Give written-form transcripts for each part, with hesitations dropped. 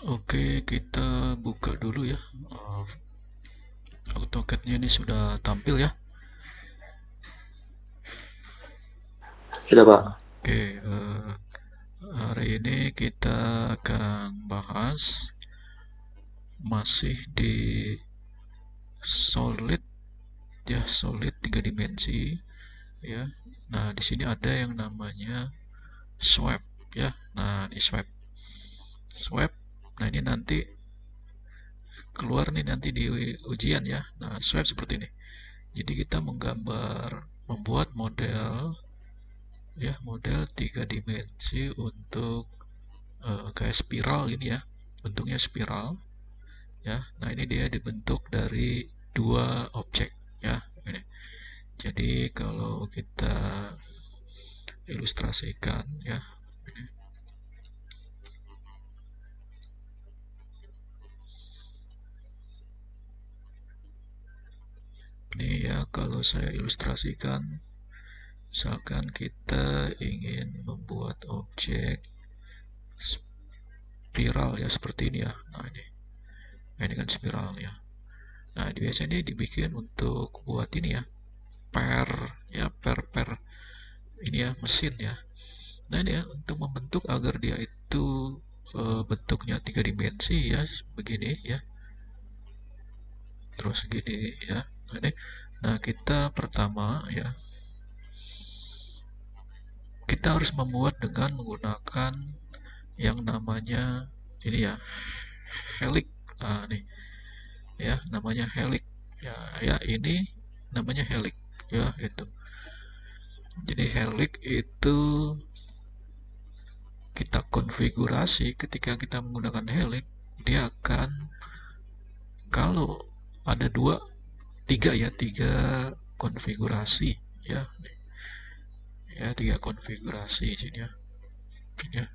Oke, kita buka dulu ya. Uh, AutoCAD-nya ini sudah tampil ya. Sudah, Pak. Oke, hari ini kita akan bahas masih di solid ya, solid tiga dimensi ya. Nah, di sini ada yang namanya swap ya. Nah, ini swap. Swap. Nah, ini nanti keluar nih nanti di ujian ya. Nah, swap seperti ini. Jadi kita menggambar, membuat model ya, model tiga dimensi untuk kayak spiral ini ya, bentuknya spiral ya. Nah, ini dia dibentuk dari dua objek ya ini. Jadi kalau kita ilustrasikan ya ini, ini ya, kalau saya ilustrasikan, misalkan kita ingin membuat objek spiral ya, seperti ini ya. Nah, ini kan spiral ya. Nah, biasanya dibikin untuk buat ini ya, per ya, per ini ya, mesin ya. Nah, ini ya, untuk membentuk agar dia itu bentuknya tiga dimensi ya, begini ya, terus gini ya. Nah, kita pertama ya, kita harus membuat dengan menggunakan yang namanya ini ya, helix. Nah, nih ya, namanya helix ya. Ya, ini namanya helix ya, itu. Jadi helix itu kita konfigurasi, ketika kita menggunakan helix, dia akan, kalau ada dua, tiga ya, tiga konfigurasi ya, ya, tiga konfigurasi sini ya. Sini ya.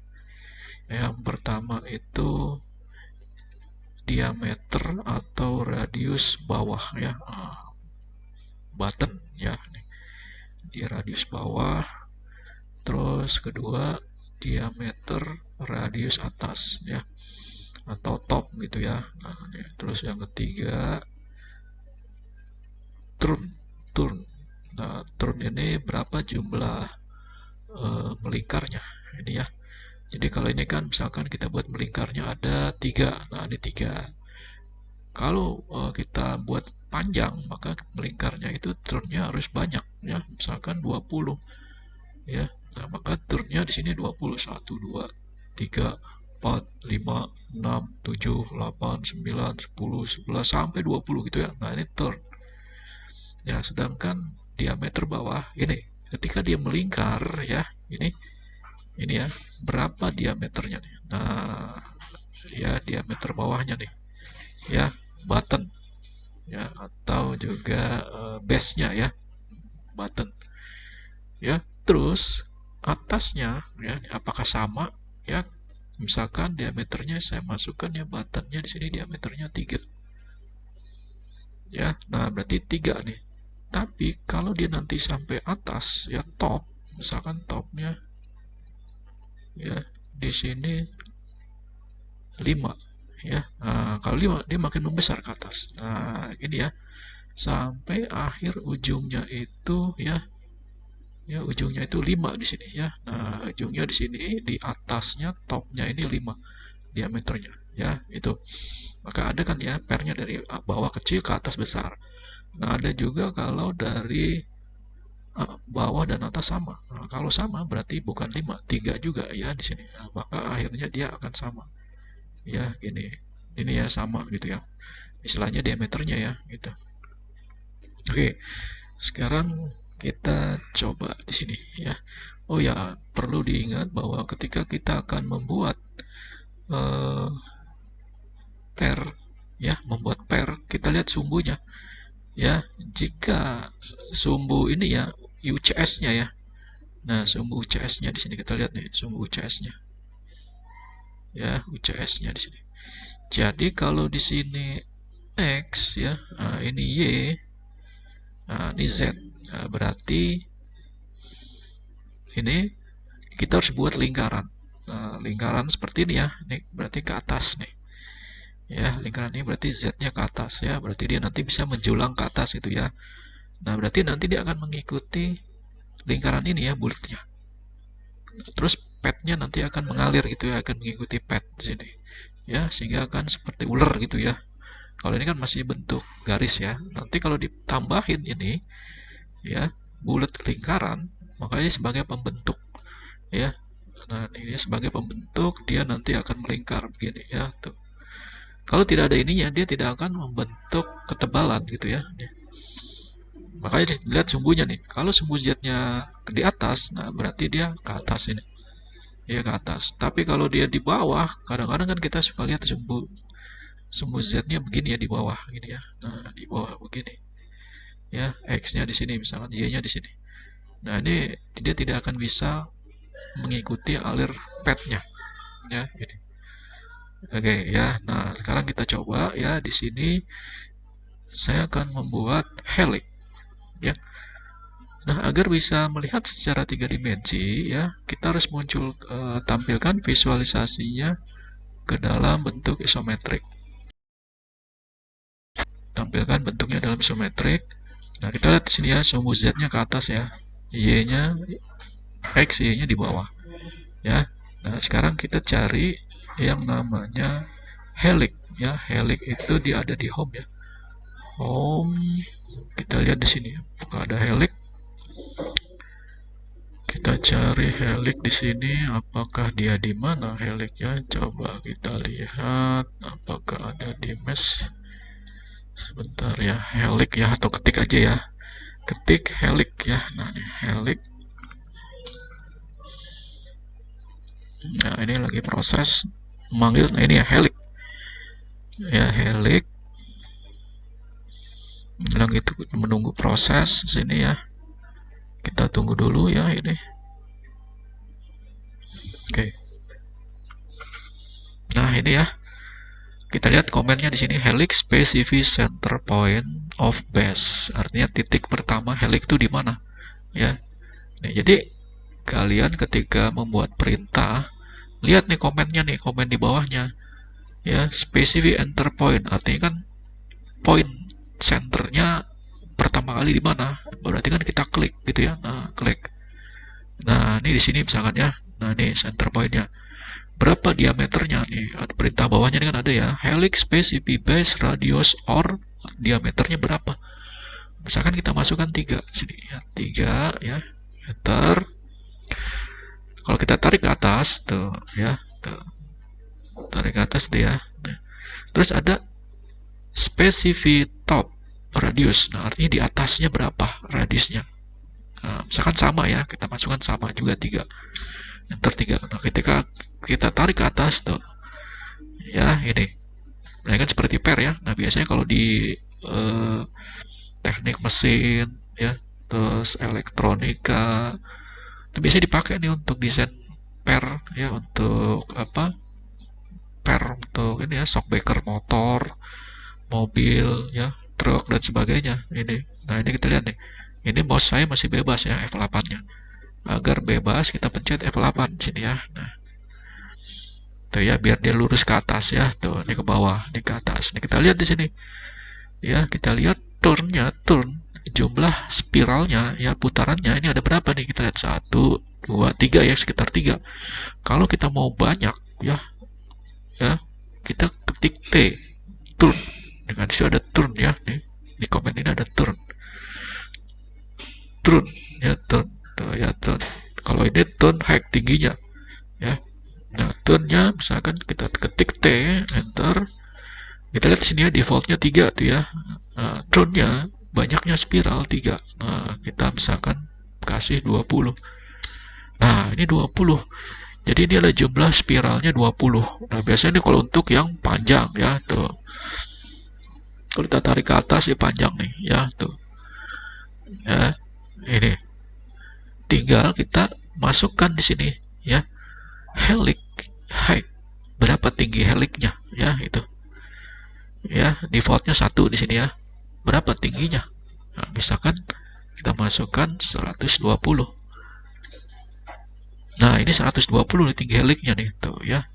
Yang pertama itu diameter atau radius bawah ya, button ya, dia radius bawah. Terus kedua, diameter radius atas ya, atau top gitu ya. Nah, terus yang ketiga, turn turn. Nah, turn ini berapa jumlah melingkarnya ini ya. Jadi kalau ini kan misalkan kita buat melingkarnya ada tiga. Nah, ini tiga. Kalau kita buat panjang, maka melingkarnya itu turnnya harus banyak ya, misalkan 20 ya. Nah, maka turnnya di sini 20, 1 2 3 4 5 6 7 8 9 10 11 sampai 20 gitu ya. Nah, ini turn ya. Sedangkan diameter bawah ini, ketika dia melingkar ya, ini ya, berapa diameternya nih. Nah, ya, diameter bawahnya nih ya, button ya, atau juga base-nya ya, button ya. Terus atasnya ya, apakah sama ya, misalkan diameternya saya masukkan ya, buttonnya di sini diameternya 3 ya. Nah, berarti 3 nih. Tapi kalau dia nanti sampai atas ya, top, misalkan topnya ya di sini 5 ya. Nah, kalau 5 dia makin membesar ke atas. Nah, ini ya, sampai akhir ujungnya itu ya, ya, ujungnya itu 5 di sini ya. Nah, ujungnya di sini, di atasnya, topnya ini 5 diameternya ya, itu. Maka ada kan ya, pernya dari bawah kecil ke atas besar. Nah, ada juga kalau dari bawah dan atas sama. Nah, kalau sama berarti bukan 5, 3 juga ya di sini. Nah, maka akhirnya dia akan sama ya, ini ya, sama gitu ya, istilahnya diameternya ya, gitu. Oke, sekarang kita coba di sini ya. Oh ya, perlu diingat bahwa ketika kita akan membuat eh, pair ya, membuat pair, kita lihat sumbunya ya. Jika sumbu ini ya, UCS-nya ya. Nah, sumbu UCS-nya di sini kita lihat nih, sumbu UCS-nya ya, UCS-nya di sini. Jadi kalau di sini X ya, nah, ini Y, nah, ini Z. Nah, berarti ini kita harus buat lingkaran. Nah, lingkaran seperti ini ya, nih berarti ke atas nih. Ya, lingkaran ini berarti Z-nya ke atas ya, berarti dia nanti bisa menjulang ke atas itu ya. Nah, berarti nanti dia akan mengikuti lingkaran ini ya, bulatnya. Terus padnya nanti akan mengalir gitu ya, akan mengikuti pad di sini. Ya, sehingga akan seperti ular gitu ya. Kalau ini kan masih bentuk garis ya. Nanti kalau ditambahin ini ya, bulat lingkaran, makanya sebagai pembentuk ya. Nah, ini sebagai pembentuk, dia nanti akan melingkar begini ya, tuh. Kalau tidak ada ininya, dia tidak akan membentuk ketebalan gitu ya. Makanya dilihat sumbunya nih. Kalau sumbu Z-nya di atas, nah berarti dia ke atas ini. Ya ke atas. Tapi kalau dia di bawah, kadang-kadang kan kita suka lihat sumbu Z-nya begini ya di bawah gini ya. Nah, di bawah begini. Ya, X-nya di sini misalkan, Y-nya di sini. Nah, ini dia tidak akan bisa mengikuti alir padnya ya ini. Oke ya. Nah, sekarang kita coba ya di sini saya akan membuat helix ya. Nah, agar bisa melihat secara 3 dimensi ya, kita harus tampilkan visualisasinya ke dalam bentuk isometrik. Tampilkan bentuknya dalam isometrik. Nah, kita lihat di sini ya, sumbu Z-nya ke atas ya. Y-nya X, Y-nya di bawah. Ya. Nah, sekarang kita cari yang namanya helix ya. Helix itu dia ada di home ya. Home, kita lihat di sini apakah ada helix. Kita cari helix di sini, apakah dia di mana helix ya? Coba kita lihat apakah ada di mesh. Sebentar ya, helix ya, atau ketik aja ya. Ketik helix ya. Nah, ini helix. Nah, ini lagi proses memanggil. Nah, ini ya helix. Ya, helix. Bilang itu menunggu proses sini ya. Kita tunggu dulu ya ini. Oke. Nah, ini ya. Kita lihat komennya di sini, helix specific center point of base. Artinya titik pertama helix itu di mana? Ya. Nah, jadi kalian ketika membuat perintah, lihat nih komennya nih, komen di bawahnya. Ya, specific enter point artinya kan point centernya pertama kali di mana? Berarti kan kita klik gitu ya. Nah, klik. Nah, ini di sini misalkan ya. Nah, ini center pointnya. Berapa diameternya nih? Ada perintah bawahnya ini kan ada ya. Helix specific base radius or diameternya berapa? Misalkan kita masukkan 3 sini ya. 3 ya. Enter. Kalau kita tarik ke atas tuh ya, tuh. Tarik ke atas tuh ya. Nah, terus ada specific top radius. Nah, artinya di atasnya berapa radiusnya? Nah, misalkan sama ya, kita masukkan sama juga 3. Enter 3. Nah, ketika kita tarik ke atas tuh ya ini. Nah, kan seperti per ya. Nah, biasanya kalau di teknik mesin ya, terus elektronika itu biasanya dipakai nih untuk desain per ya, untuk apa? Per untuk ini ya, shockbreaker motor, mobil ya, truk dan sebagainya ini. Nah, ini kita lihat nih. Ini mouse saya masih bebas ya, F8-nya. Agar bebas kita pencet F8 sini ya. Nah, tuh ya, biar dia lurus ke atas ya. Tuh, ini ke bawah, ini ke atas. Ini kita lihat di sini. Ya, kita lihat turn jumlah spiralnya ya, putarannya ini ada berapa nih? Kita lihat 1 2 3 ya, sekitar 3. Kalau kita mau banyak ya, kita ketik T, turn. Dengan situ ada turn ya, nih. Di komen ini ada turn ya, turn. Tuh ya, turn. Kalau ini turn height tingginya ya. Nah, turnnya misalkan kita ketik T, enter. Kita lihat di sini ya, defaultnya 3 tuh ya. Nah, turnnya banyaknya spiral 3. Nah, kita misalkan kasih 20. Nah, ini 20. Jadi ini adalah jumlah spiralnya 20. Nah, biasanya ini kalau untuk yang panjang ya, tuh. Kalau kita tarik ke atas ya panjang nih ya, tuh. Ya, ini. Tinggal kita masukkan di sini ya. Helix height. Berapa tinggi helixnya ya, itu. Ya, defaultnya 1 di sini ya. Berapa tingginya? Nah, misalkan kita masukkan 120. Nah, ini 120 nih tinggi heliknya nih, tuh ya.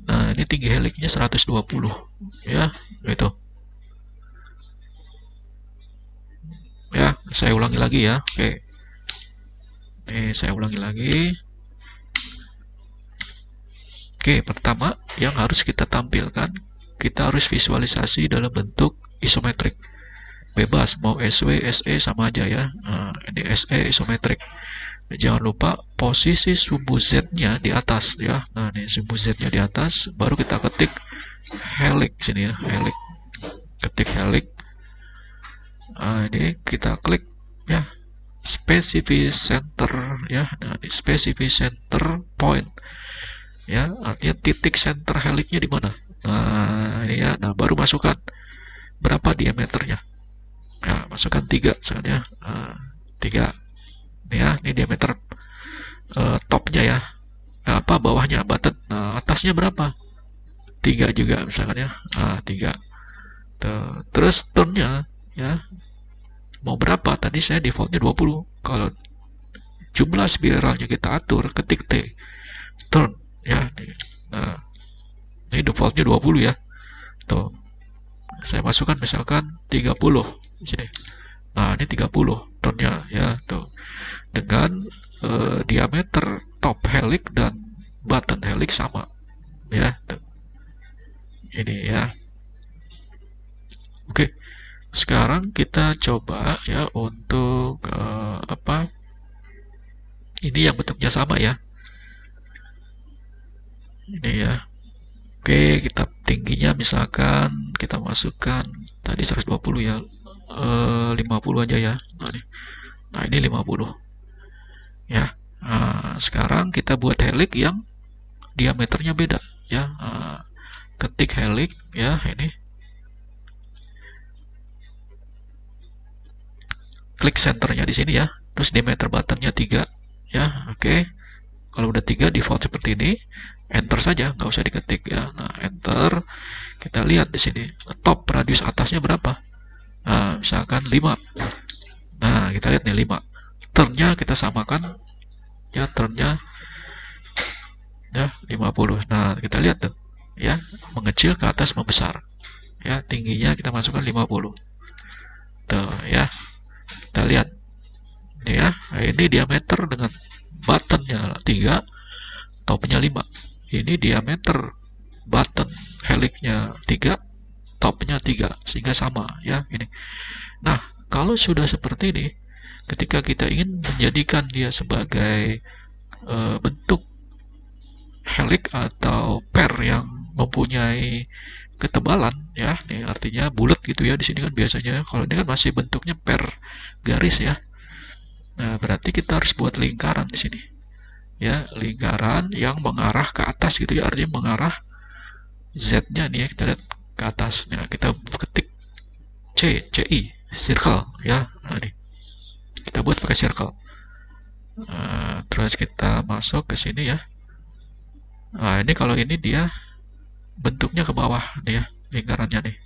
Nah, ini tinggi heliknya 120 ya, gitu. Ya, saya ulangi lagi ya. Oke. Saya ulangi lagi. Oke, pertama yang harus kita tampilkan, kita harus visualisasi dalam bentuk isometrik. Bebas, mau SW, SE sama aja ya. Nah, ini SE isometrik. Jangan lupa posisi sumbu Z-nya di atas ya. Nah, ini sumbu Z-nya di atas, baru kita ketik helix sini ya, helix. Ketik helix. Nah, ini kita klik ya, specific center ya. Nah, ini specific center point ya, artinya titik center helixnya di mana. Nah, ini ya. Nah, baru masukkan berapa diameternya. Ya, masukkan 3 misalnya. 3. Ini ya, ini diameter topnya ya. Apa bawahnya button. Nah, atasnya berapa? 3 juga misalkan ya. 3. Terus turnnya ya, mau berapa? Tadi saya defaultnya 20. Kalau jumlah spiralnya kita atur, ketik T. Turn ya. Nah, ini defaultnya 20 ya. Tuh. Saya masukkan misalkan 30 di sini. Nah, ini 30 turnnya ya, tuh. Dengan diameter top helix dan button helix sama ya, tuh. Ini ya. Oke. Sekarang kita coba ya untuk apa? Ini yang bentuknya sama ya. Ini ya. Oke, kita tingginya misalkan kita masukkan tadi 120 ya. 50 aja ya. Nah, ini 50 ya. Nah, sekarang kita buat helix yang diameternya beda ya. Ketik helix ya, ini klik centernya di sini ya, terus diameter buttonnya 3 ya. Oke, kalau udah 3 default seperti ini, enter saja, nggak usah diketik ya. Nah, enter, kita lihat di sini top radius atasnya berapa. Nah, misalkan 5. Nah, kita lihat nih 5. Turnnya kita samakan ya, turnnya ya 50. Nah, kita lihat tuh ya, mengecil ke atas membesar ya. Tingginya kita masukkan 50 tuh ya. Kita lihat ya, ini diameter dengan buttonnya 3, topnya 5. Ini diameter button helixnya 3, topnya 3, sehingga sama ya ini. Nah, kalau sudah seperti ini, ketika kita ingin menjadikan dia sebagai bentuk helix atau per yang mempunyai ketebalan ya, ini artinya bulat gitu ya. Di sini kan biasanya, kalau ini kan masih bentuknya per garis ya. Nah, berarti kita harus buat lingkaran di sini ya, lingkaran yang mengarah ke atas gitu ya, artinya mengarah Z-nya nih ya, kita lihat ke atas. Nah, kita ketik CI, circle ya. Nah, ini kita buat pakai circle. Terus kita masuk ke sini ya. Nah, ini kalau ini dia bentuknya ke bawah nih ya, lingkarannya nih.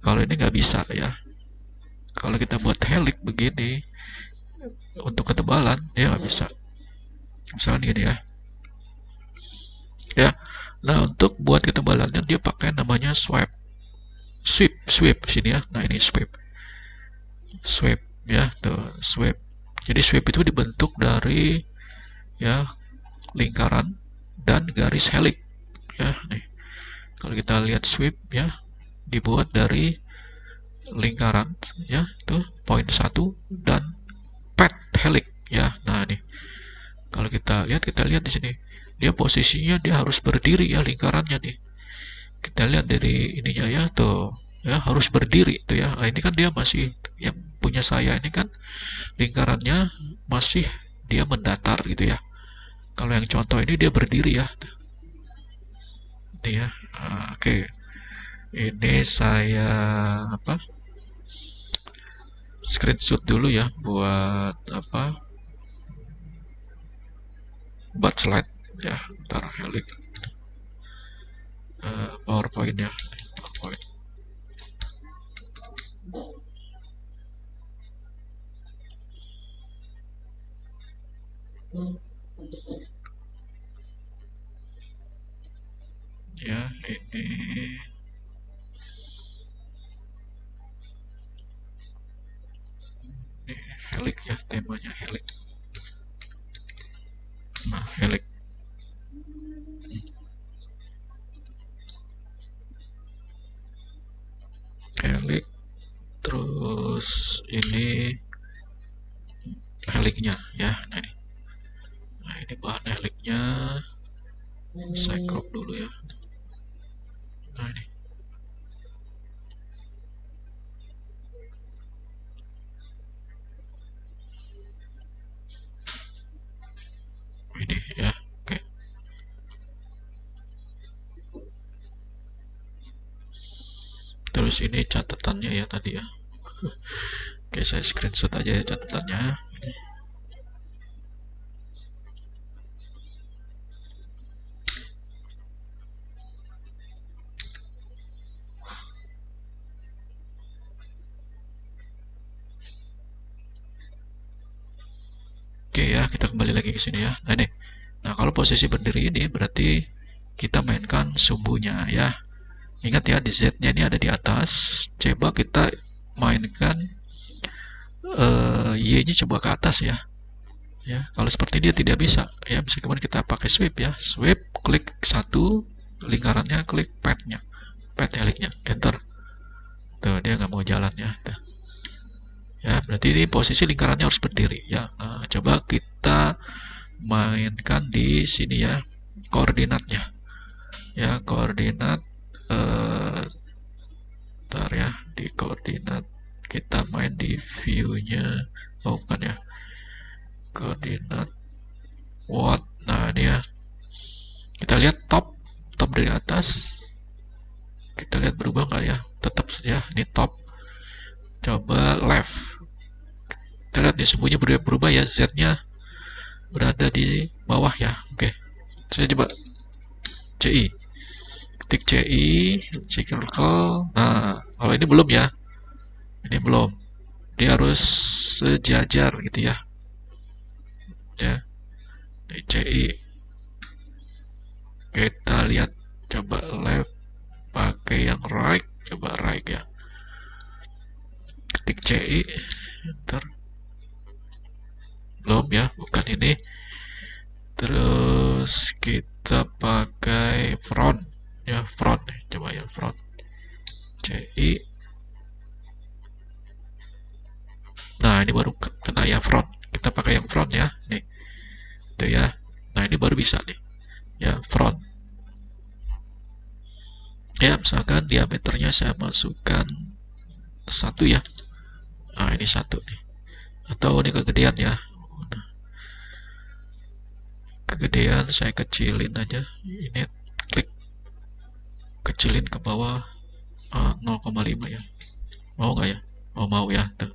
Kalau ini nggak bisa ya. Kalau kita buat helix begini, untuk ketebalan dia nggak bisa. Misalnya gini ya. Ya. Nah, untuk buat ketebalannya dia pakai namanya swipe. Sweep sini ya. Nah, ini sweep. Sweep ya, tuh sweep. Jadi sweep itu dibentuk dari ya lingkaran dan garis helix ya. Nih, kalau kita lihat sweep ya, dibuat dari lingkaran ya, tuh poin 1 dan pad helix ya. Nah, nih kalau kita lihat di sini, dia posisinya dia harus berdiri ya, lingkarannya nih. Kita lihat dari ininya ya, tuh ya harus berdiri tuh ya. Nah, ini kan dia masih, yang punya saya ini kan lingkarannya masih dia mendatar gitu ya. Kalau yang contoh ini dia berdiri ya. Ini ya. Oke. Ini saya apa? Screenshot dulu ya buat apa? Buat slide ya. Ntar helix PowerPoint ya. PowerPoint. ya. Ini helix ya, temanya helix. Nah, helix. Helix, terus ini helixnya ya. Nah, ini bahan helixnya. Saya crop dulu ya. Nah, ini ya. Oke. Terus ini catatannya ya tadi ya. Oke, saya screenshot aja ya catatannya. Oke ya, kita kembali lagi ke sini ya. Nah, kalau posisi berdiri ini berarti kita mainkan sumbunya ya. Ingat ya, di Z-nya ini ada di atas. Coba kita mainkan Y-nya coba ke atas ya. Ya, kalau seperti ini tidak bisa. Ya, bisa kemudian kita pakai sweep ya. Sweep, klik satu lingkarannya, klik pad-nya, pad helix-nya, enter. Tuh, dia nggak mau jalan ya. Tuh. Ya, berarti ini posisi lingkarannya harus berdiri ya. Nah, coba kita mainkan di sini ya, koordinatnya. Ya, koordinat ntar ya, di koordinat kita main di view-nya. Oh, bukan ya. Koordinat what? Nah, ini ya. Kita lihat top, top dari atas. Kita lihat berubah nggak ya? Tetap ya, ini top. Coba left. Kita lihat ya, semuanya berubah ya, Z-nya berada di bawah ya. Oke, saya coba CI, ketik CI, circle. Nah, kalau ini belum ya, ini belum. Dia harus sejajar gitu ya. Ya, CI. Kita lihat, coba left, pakai yang right, coba right ya. Ketik CI, enter. Belum ya, bukan ini. Terus kita pakai front ya, front, coba ya front, CI. Nah, ini baru kena ya front. Kita pakai yang front ya, nih, itu ya. Nah, ini baru bisa nih, ya front. Ya, misalkan diameternya saya masukkan 1 ya. Nah, ini 1 nih. Atau ini kegedean ya. Nah, kegedean saya kecilin aja. Ini klik kecilin ke bawah 0,5 ya. Mau nggak ya? Oh, mau ya. Tuh.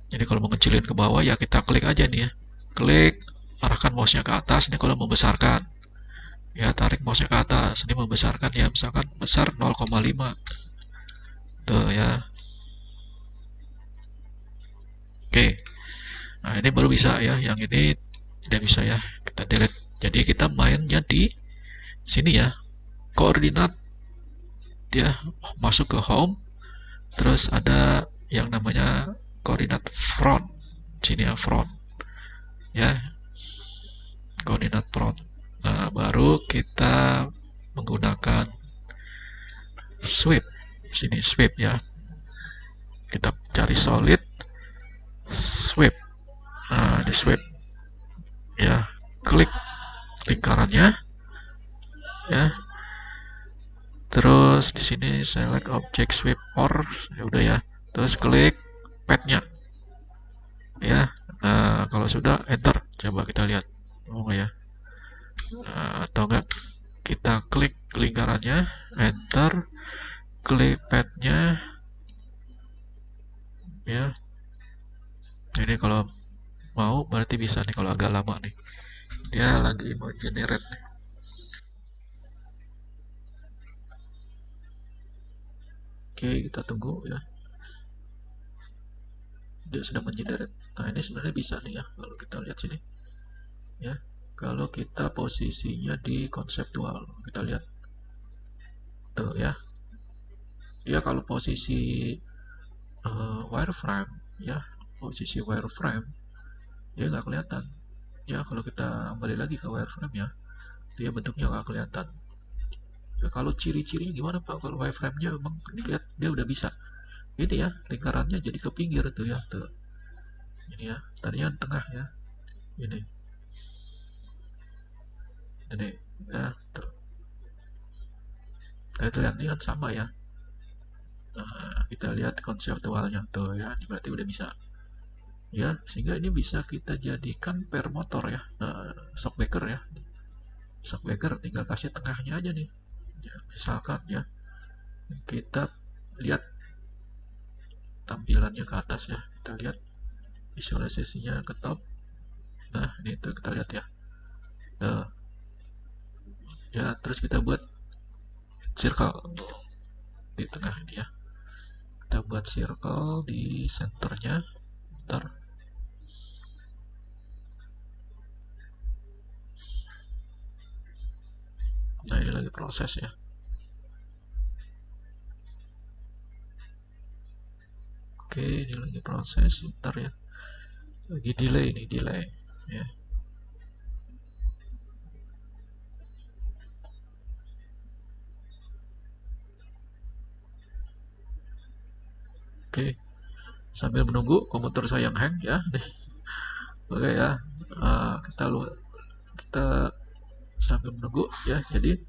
Jadi kalau mau kecilin ke bawah ya kita klik aja nih ya. Klik, arahkan mouse-nya ke atas. Ini kalau membesarkan. Ya, tarik mouse-nya ke atas. Ini membesarkan ya. Misalkan besar 0,5. Tuh ya. Oke. Nah, ini baru bisa ya. Yang ini tidak bisa ya. Kita delete. Jadi kita mainnya di sini ya. Koordinat ya, masuk ke home. Terus ada yang namanya koordinat front. Sini ya, front. Ya, koordinat front. Nah, baru kita menggunakan sweep. Sini sweep ya. Kita cari solid, sweep. Nah, di sweep ya, klik lingkarannya ya. Terus di sini select object sweep or, ya udah ya. Terus klik padnya ya. Nah, kalau sudah enter, coba kita lihat. Oh enggak ya? Atau enggak, kita klik lingkarannya, enter, klik padnya ya. Ini kalau mau berarti bisa nih, kalau agak lama nih. Dia lagi mau generate nih. Oke, kita tunggu ya. Dia sedang mengenerate. Nah, ini sebenarnya bisa nih ya kalau kita lihat sini. Ya. Kalau kita posisinya di konseptual, kita lihat. tuh ya. Ya kalau posisi wireframe, ya posisi wireframe dia nggak kelihatan. Ya kalau kita kembali lagi ke wireframe ya, dia bentuknya nggak kelihatan. Ya, kalau ciri-cirinya gimana Pak? Kalau wireframe-nya emang dilihat dia udah bisa. Ini ya, lingkarannya jadi ke pinggir tuh ya, tuh. Ini ya, tadinya tengah ya. Ini, ini ya, tuh. Nah, itu lihat sama ya. Nah, kita lihat konseptualnya tuh ya, ini berarti udah bisa. Ya, sehingga ini bisa kita jadikan per motor ya. Shockbreaker ya. Shockbreaker tinggal kasih tengahnya aja nih. Ya, misalkan ya, kita lihat tampilannya ke atas ya. Kita lihat visualisasinya ke top. Nah, ini tuh kita lihat ya. Nah, ya terus kita buat circle di tengah ini ya. Kita buat circle di centernya. Ntar. Nah, ini lagi proses ya. Oke, ini lagi proses. Ntar ya. Lagi delay nih, delay. Ya. Oke, sambil menunggu komputer saya yang hang ya. Oke ya. Kita sambil menunggu ya. Jadi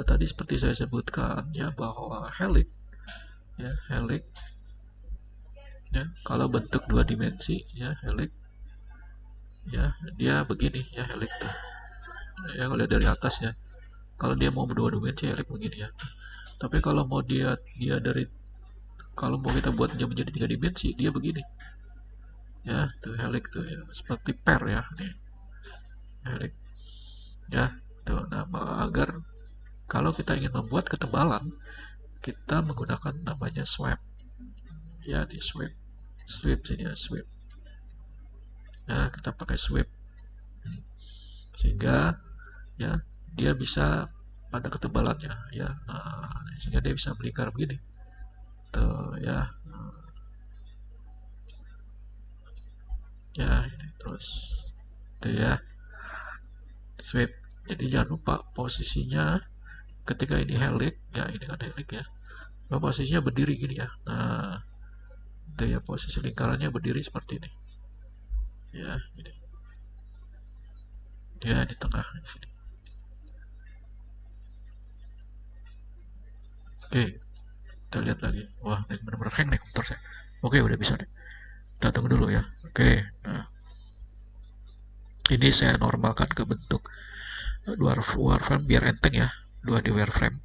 tadi seperti saya sebutkan ya bahwa helix ya, helix ya, kalau bentuk dua dimensi ya helix ya, dia begini ya helix tuh. Ya kalau dari atas ya. Kalau dia mau berdua dimensi helix begini ya. Tapi kalau mau dia dari kalau mau kita buat dia menjadi tiga dimensi dia begini ya, tuh helix tuh ya, seperti per ya nih helix ya tuh. Nah, agar kalau kita ingin membuat ketebalan kita menggunakan namanya sweep ya, di sweep sweep sini ya, sweep ya, kita pakai sweep sehingga ya dia bisa pada ketebalannya ya. Nah, sehingga dia bisa melingkar begini tuh ya. Ya ini terus tuh ya, sweep. Jadi jangan lupa posisinya ketika ini helix ya, ini kan helix ya, posisinya berdiri gini ya. Nah itu ya, posisi lingkarannya berdiri seperti ini ya, ini dia di tengah di sini. Oke, kita lihat lagi. Wah, ini benar-benar hang nih komputer saya. Oke, udah bisa deh. Kita tunggu dulu ya. Oke, nah ini saya normalkan ke bentuk wireframe biar enteng ya, dua di wireframe.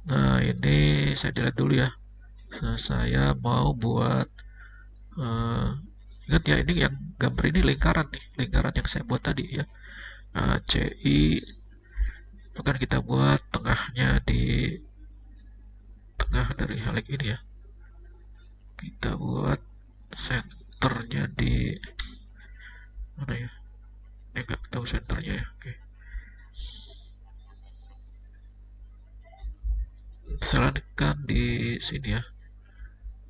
Nah ini saya delete dulu ya. Nah, saya mau buat ingat ya, ini yang gambar ini lingkaran nih, lingkaran yang saya buat tadi ya. CI itu kan kita buat tengahnya di tengah dari helix ini ya. Kita buat senternya di mana ya? Ini nggak tahu senternya ya. Oke. Misalkan di sini ya.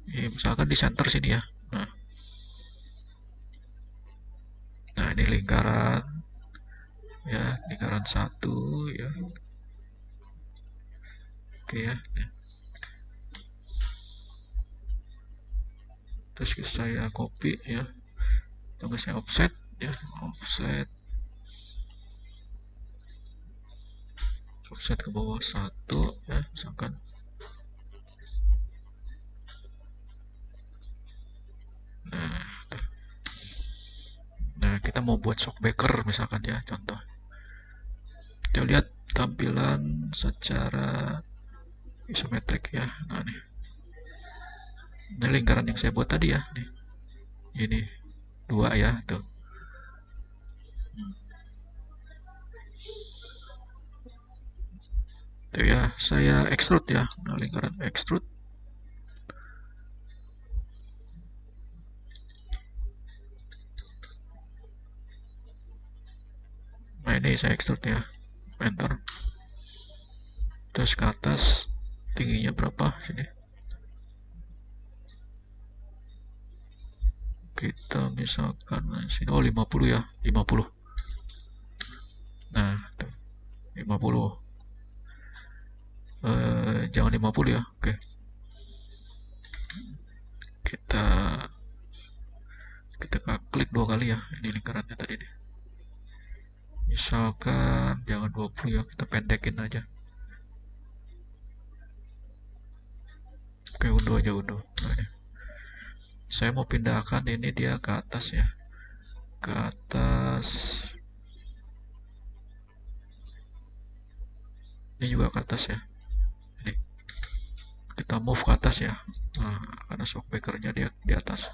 Ini misalkan di center sini ya. Nah, nah ini lingkaran ya, lingkaran satu ya. Oke ya. Terus saya copy ya. Tunggu saya offset ya, offset offset ke bawah satu ya, misalkan. Nah, nah kita mau buat shockbreaker misalkan ya, contoh. Kita lihat tampilan secara isometrik ya. Nah nih, ini lingkaran yang saya buat tadi ya. Nih, ini dua ya tuh. Tuh ya, saya extrude ya. Nah, lingkaran extrude. Nah ini saya extrude ya. Enter. terus ke atas tingginya berapa sini, kita misalkan sini 50 ya, 50. Nah tuh 50, jangan 50 ya. Oke, kita kita klik 2 kali ya ini lingkarannya tadi nih. Misalkan jangan 20 ya, kita pendekin aja. Oke, unduh aja, unduh. Nah, ini. Saya mau pindahkan ini dia ke atas ya, ke atas. Ini juga ke atas ya. Ini kita move ke atas ya. Nah, karena shockbreakernya dia di atas.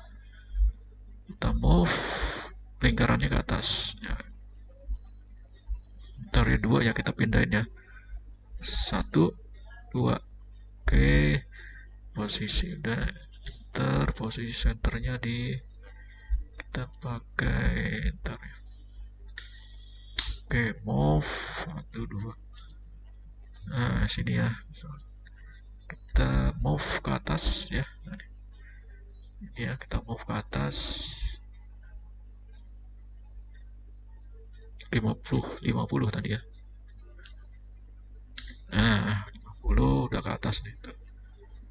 Kita move lingkarannya ke atas. Ya. Ntar ya 2 ya, kita pindahin ya. 1, 2. Oke, posisi udah. Ntar posisi centernya kita pakai ntar ya. Oke, move 1, 2. Nah, sini ya. Kita move ke atas ya. Ini ya, kita move ke atas 50 tadi ya. Nah, 50 udah ke atas nih tuh.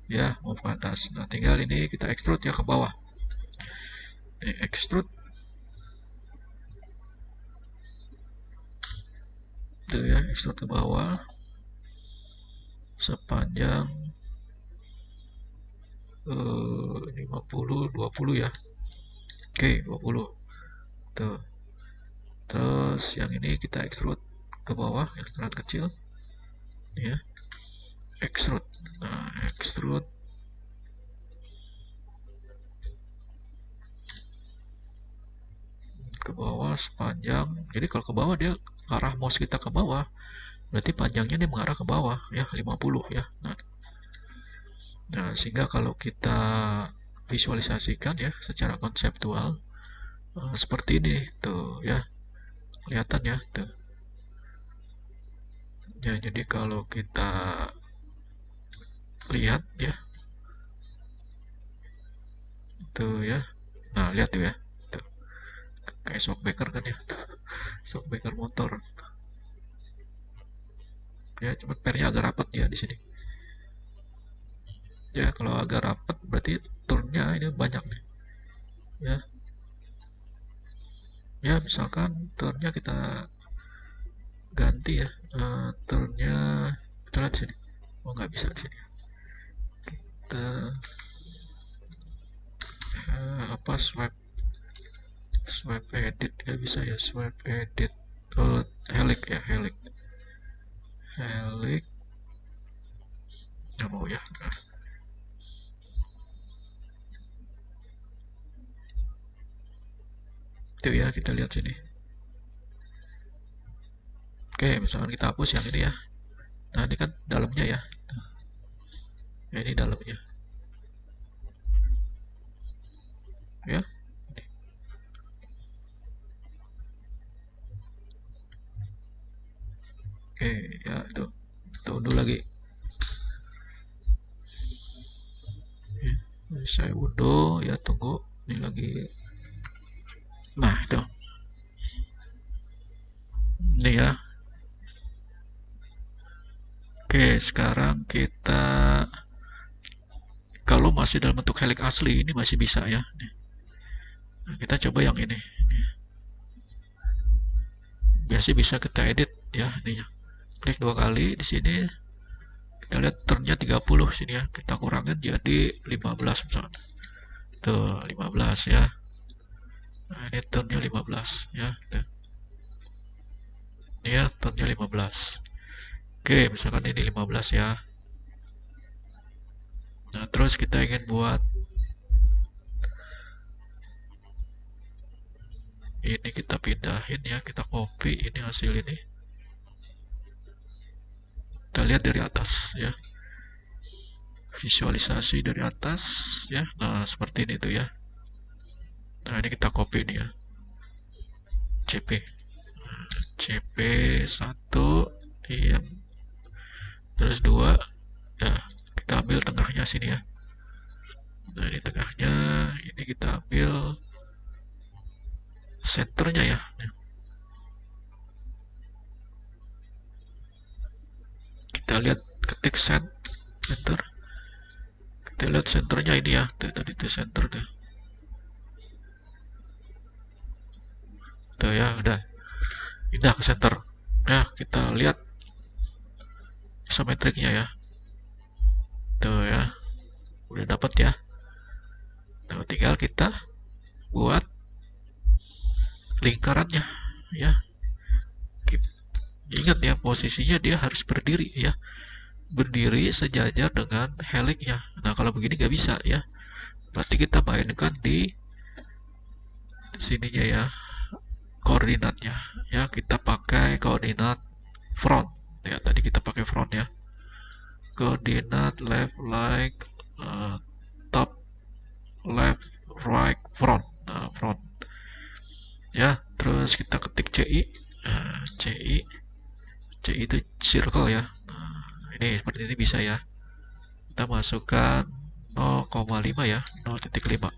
Ya, move ke atas. Nah, tinggal ini kita extrude ya ke bawah. Ini extrude. Tuh ya, extrude ke bawah sepanjang 50, 20 ya. Oke, 20. Tuh. Terus yang ini kita extrude ke bawah, lingkaran kecil. Ya. Extrude. Nah, extrude ke bawah sepanjang. Jadi kalau ke bawah dia arah mouse kita ke bawah, berarti panjangnya dia mengarah ke bawah ya, 50 ya. Nah, sehingga kalau kita visualisasikan ya secara konseptual seperti ini tuh ya, kelihatan ya tuh. Ya, jadi kalau kita lihat ya tuh ya, nah lihat tuh ya tuh, kayak shockbreaker kan ya tuh. Shockbreaker motor ya, cuma pernya agak rapat ya di sini ya. Kalau agak rapat berarti turnnya ini banyak nih ya. Ya, misalkan turnnya kita ganti ya, turnnya kita lihat di sini. Oh, nggak bisa di sini. Kita apa, swipe edit nggak bisa ya, swipe edit. Oh, helix ya, helix nggak mau ya. Nah, itu ya, kita lihat sini. Oke, misalkan kita hapus yang ini ya. Nah, ini kan dalamnya ya. Ya, ini dalamnya ya. Oke ya, itu kita unduh lagi ya. Saya unduh ya, tunggu ini lagi. Nah, itu ini ya. Oke, sekarang kita kalau masih dalam bentuk helix asli ini masih bisa ya. Nah, kita coba yang ini. Biasanya bisa kita edit ya ininya. Klik 2 kali di sini. Kita lihat turnnya 30 sini ya. Kita kurangin jadi 15 misalnya. Tuh, 15 ya. Nah, ini turnnya 15 ya. Tuh. Ini ya, turnnya 15. Oke, misalkan ini 15 ya. Nah, terus kita ingin buat ini, kita pindahin ya, kita copy ini hasil ini. Kita lihat dari atas ya. Visualisasi dari atas ya. Nah, seperti ini tuh ya. Nah, ini kita copy ini ya. CP. CP 1 diam. terus 2. Nah, kita ambil tengahnya sini ya. Nah, ini tengahnya, ini kita ambil senternya ya. Kita lihat, ketik center. Kita lihat senternya ini ya. Tadi itu center tuh. Tuh ya, udah. Pindah ke center. Nah, kita lihat isometriknya ya. Tuh ya. Udah dapat ya. Nah, tinggal kita buat lingkarannya ya. Ingat ya, posisinya dia harus berdiri ya. Berdiri sejajar dengan heliknya. Nah, kalau begini nggak bisa ya. Berarti kita mainkan di sininya ya, koordinatnya ya. Kita pakai koordinat front ya. Tadi kita pakai front ya. Koordinat left, right, top, left, right, front. Nah, front ya. Terus kita ketik CI. CI itu circle ya. Nah, ini seperti ini bisa ya. Kita masukkan 0,5 ya, 0,5.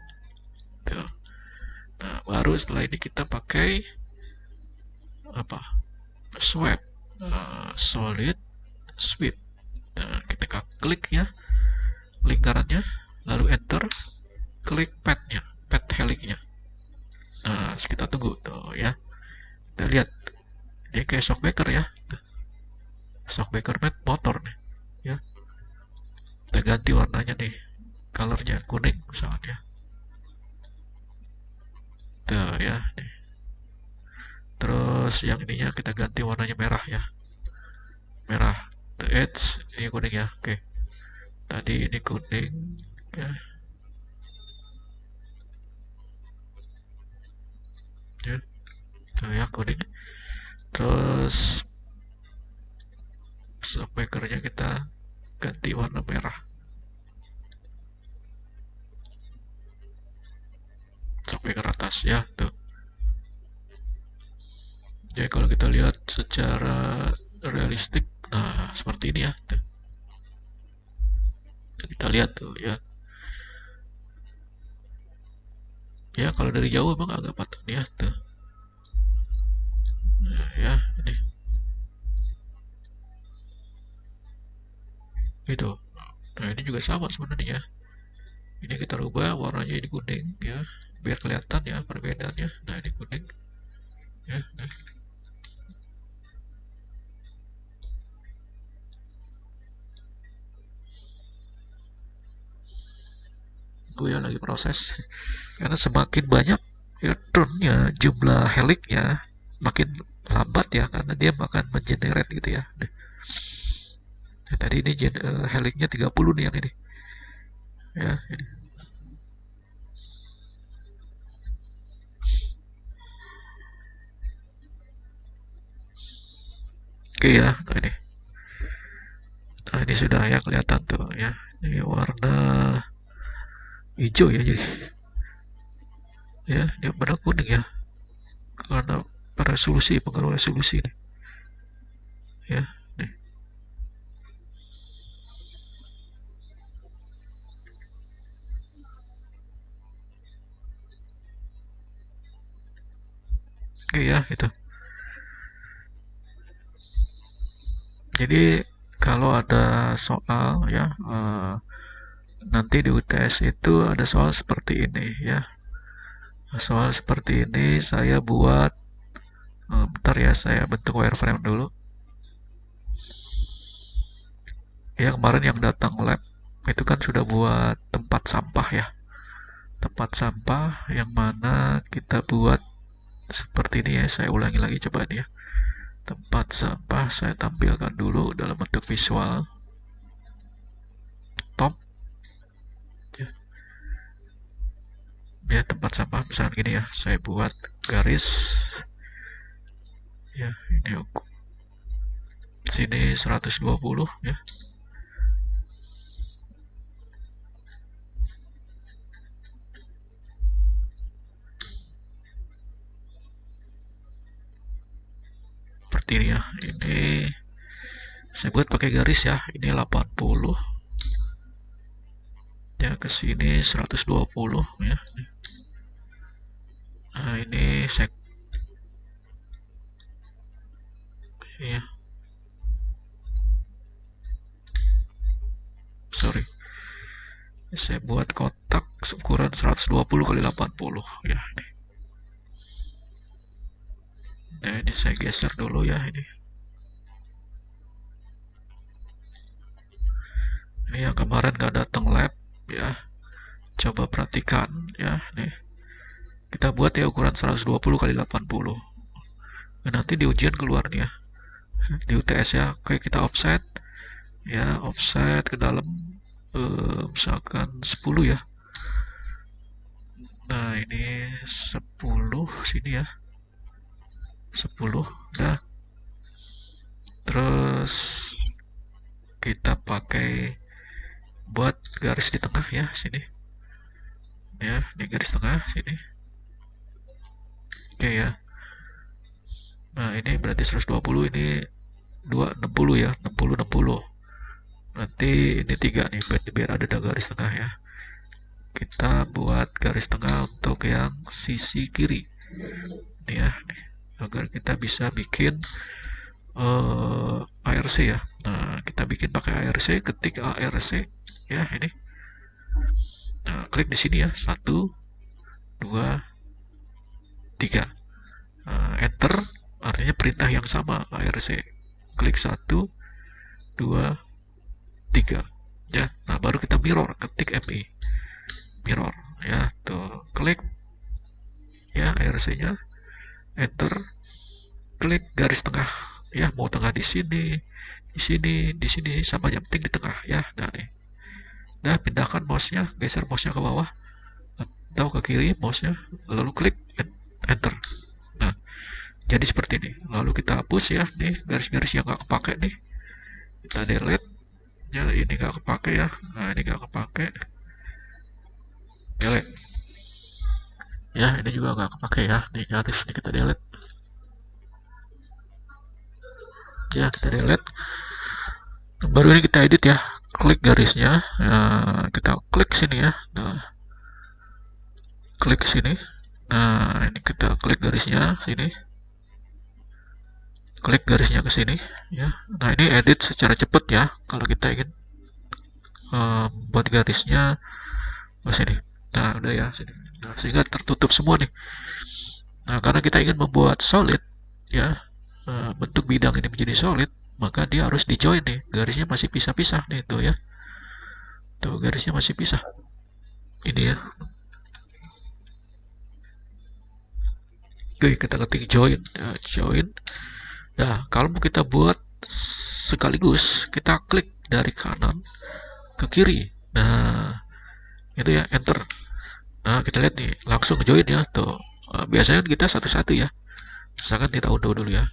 Tuh. Nah, baru setelah ini kita pakai apa? Swipe, solid sweep. Nah, kita klik ya lingkarannya, lalu enter, klik padnya, pad heliknya. Nah, kita tunggu tuh ya. Kita lihat dia kayak shockbreaker ya. Tuh. Shockbreaker motor nih ya. Kita ganti warnanya nih, colornya kuning misalnya. Tuh ya nih. Terus yang ininya kita ganti warnanya merah ya. Merah. The edge ini kuning ya. Oke. Tadi ini kuning ya. Ya. Tuh ya kuning. Terus shockbreakernya kita ganti warna merah. Shockbreaker atas ya tuh. Jadi kalau kita lihat secara realistik, nah seperti ini ya. Tuh. Kita lihat tuh ya. Ya kalau dari jauh emang agak paten ya tuh. Nah, ya ini. Gitu. Nah ini juga sama sebenarnya. Ini kita rubah warnanya ini kuning ya, biar kelihatan ya perbedaannya. Nah ini kuning ya. Nah. Gue yang lagi proses karena semakin banyak ya turnnya, jumlah heliknya makin lambat ya, karena dia akan mengenerate gitu ya. Nah, tadi ini heliknya 30 nih yang ini ya ini. Oke ya. Nah ini sudah ya kelihatan tuh ya, ini warna hijau ya, jadi ya dia warna kuning ya karena resolusi, pengaruh resolusi nih ya nih. Oke ya itu. Jadi kalau ada soal ya, nanti di UTS itu ada soal seperti ini ya. Soal seperti ini saya buat, bentar ya, saya bentuk wireframe dulu. Ya kemarin yang datang lab itu kan sudah buat tempat sampah ya. Tempat sampah yang mana kita buat seperti ini ya. Saya ulangi lagi coba nih ya. Tempat sampah saya tampilkan dulu dalam bentuk visual. Top ya. Ya tempat sampah misalnya gini ya. Saya buat garis ya, ini sini 120 ya. Seperti ini ya. Ini Saya buat pakai garis ya. Ini 80. Ya, ke sini 120 ya. Nah, ini saya ya, sorry. Saya buat kotak ukuran 120 kali 80 ya. Nah, ini saya geser dulu ya ini. Ini yang kemarin nggak datang lab ya. Coba perhatikan ya nih. Kita buat ya ukuran 120 kali 80. Nah, nanti di ujian keluar nih ya. Di UTS ya. Oke, kita offset ya, offset ke dalam misalkan 10 ya. Nah, ini 10 sini ya. 10. Nah, terus kita pakai buat garis di tengah ya sini. Ya, ini garis tengah sini. Oke ya. Nah, ini berarti 120, ini 260 ya, 60 60. Berarti ini 3 nih, biar ada garis tengah ya. Kita buat garis tengah untuk yang sisi kiri. Nih ya, nih. Agar kita bisa bikin ARC ya. Nah, kita bikin pakai ARC, ketik ARC ya ini. Nah, klik di sini ya, 1 2 3. Enter artinya perintah yang sama ARC. Klik 1 2 3 ya. Nah, baru kita mirror, ketik MI. Mirror ya, tuh klik ya ARC-nya, enter, klik garis tengah ya, mau tengah di sini, di sini, di sini, sama yang penting di tengah ya. Nah, nih. Nah, pindahkan mouse-nya, geser mouse-nya ke bawah atau ke kiri mouse-nya, lalu klik enter. Nah, jadi seperti ini. Lalu kita hapus ya, nih garis-garis yang nggak kepake nih. Kita delete. Ya, ini nggak kepake ya. Nah, ini nggak kepake. Delete. Ya, ini juga nggak kepake ya. Nih garis ini kita delete. Ya, kita delete. Baru ini kita edit ya. Klik garisnya. Nah, kita klik sini ya. Nah, klik sini. Nah, ini kita klik garisnya sini. Klik garisnya ke sini ya. Nah, ini edit secara cepat ya. Kalau kita ingin buat garisnya ke sini. Nah, udah ya sini. Nah, sehingga tertutup semua nih. Nah, karena kita ingin membuat solid ya, bentuk bidang ini menjadi solid, maka dia harus di join nih. Garisnya masih pisah-pisah nih tuh ya. Tuh garisnya masih pisah. Ini ya. Oke, kita ketik join. Ya, join. Nah, kalau mau kita buat sekaligus, kita klik dari kanan ke kiri. Nah, itu ya, enter. Nah, kita lihat nih, langsung join ya. Tuh, biasanya kita satu-satu ya. Misalkan kita unduh dulu ya.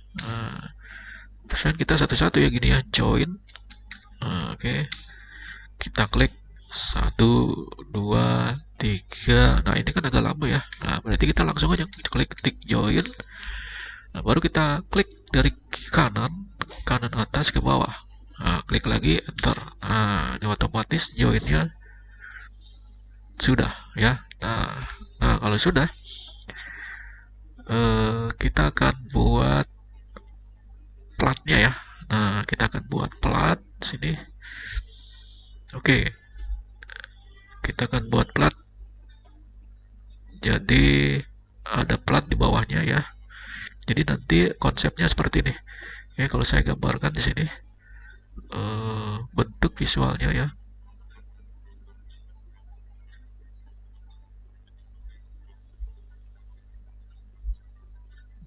Biasanya kita satu-satu ya, gini ya, join. Oke, kita klik 1 2 3. Nah, ini kan agak lama ya. Nah, berarti kita langsung aja kita klik ketik join. Nah, baru kita klik dari kanan atas ke bawah. Nah, klik lagi enter. Nah, ini otomatis joinnya sudah ya. Nah, kalau sudah, kita akan buat platnya ya. Nah, kita akan buat plat sini. Oke, kita akan buat plat. Jadi ada plat di bawahnya ya. Jadi nanti konsepnya seperti ini. Ya, kalau saya gambarkan di sini bentuk visualnya ya.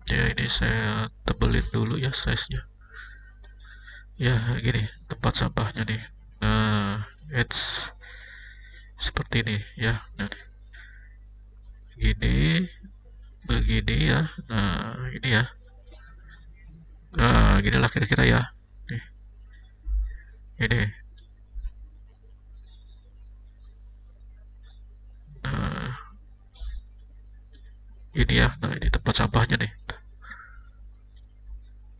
Ya, ini saya tebelin dulu ya size-nya. Ya, gini tempat sampahnya nih. Nah, it's seperti ini ya. Nah, gini, begini ya. Nah, ini ya. Nah, ginilah kira-kira ya. Nih, ini. Nah, ini ya. Nah, ini tempat sampahnya nih.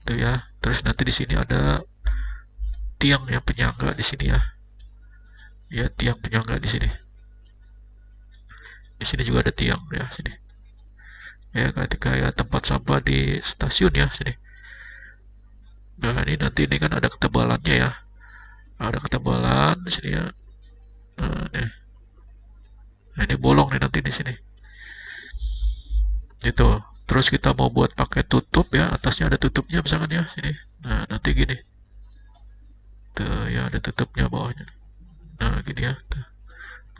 Tuh ya. Terus nanti di sini ada tiang yang penyangga di sini ya. Ya, tiang penyangga di sini. Di sini juga ada tiang ya sini. Ya, kayak tempat sampah di stasiun ya sini. Nah, ini nanti ini kan ada ketebalannya ya. Ada ketebalan di sini ya. Nih. Nah, ini bolong nih nanti di sini. Itu. Terus kita mau buat pakai tutup ya, atasnya ada tutupnya misalkan ya sini. Nah, nanti gini. Tuh ya ada tutupnya bawahnya. Nah, gini ya. Tuh.